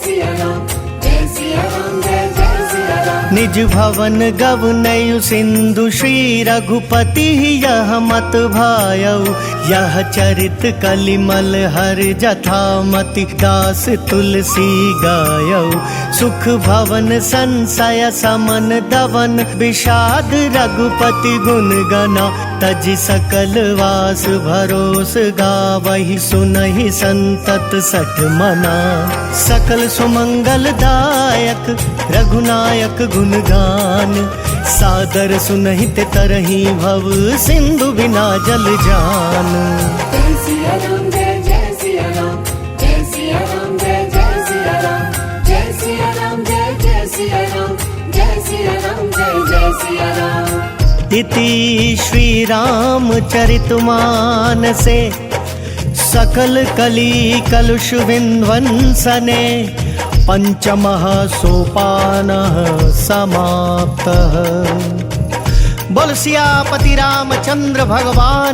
सिया राम जय सिया राम जय सिया राम। निज भवन गवनयु सिंधु श्री रघुपति यह मत भायउ। यह चरित कलिमल हर जथा मति दास तुलसी गायउ। सुख भवन संशय समन दवन विषाद रघुपति गुण गना। तजि सकल वास भरोस गावहि सुनहि संतत 60 मना। सकल सुमंगल दायक रघुनायक गुण गान। सादर सुनहित तरही भव सिंधु बिना जल जान। जय सिया राम जय सिया राम जय सिया राम जय सिया राम जय सिया राम जय सिया राम जय सिया राम जय सिया राम। इति श्री राम चरितमानसे सकल कली कलुष विध्वंसने। पंचमः सोपानः समाप्तः। बोल सियापति रामचंद्र भगवान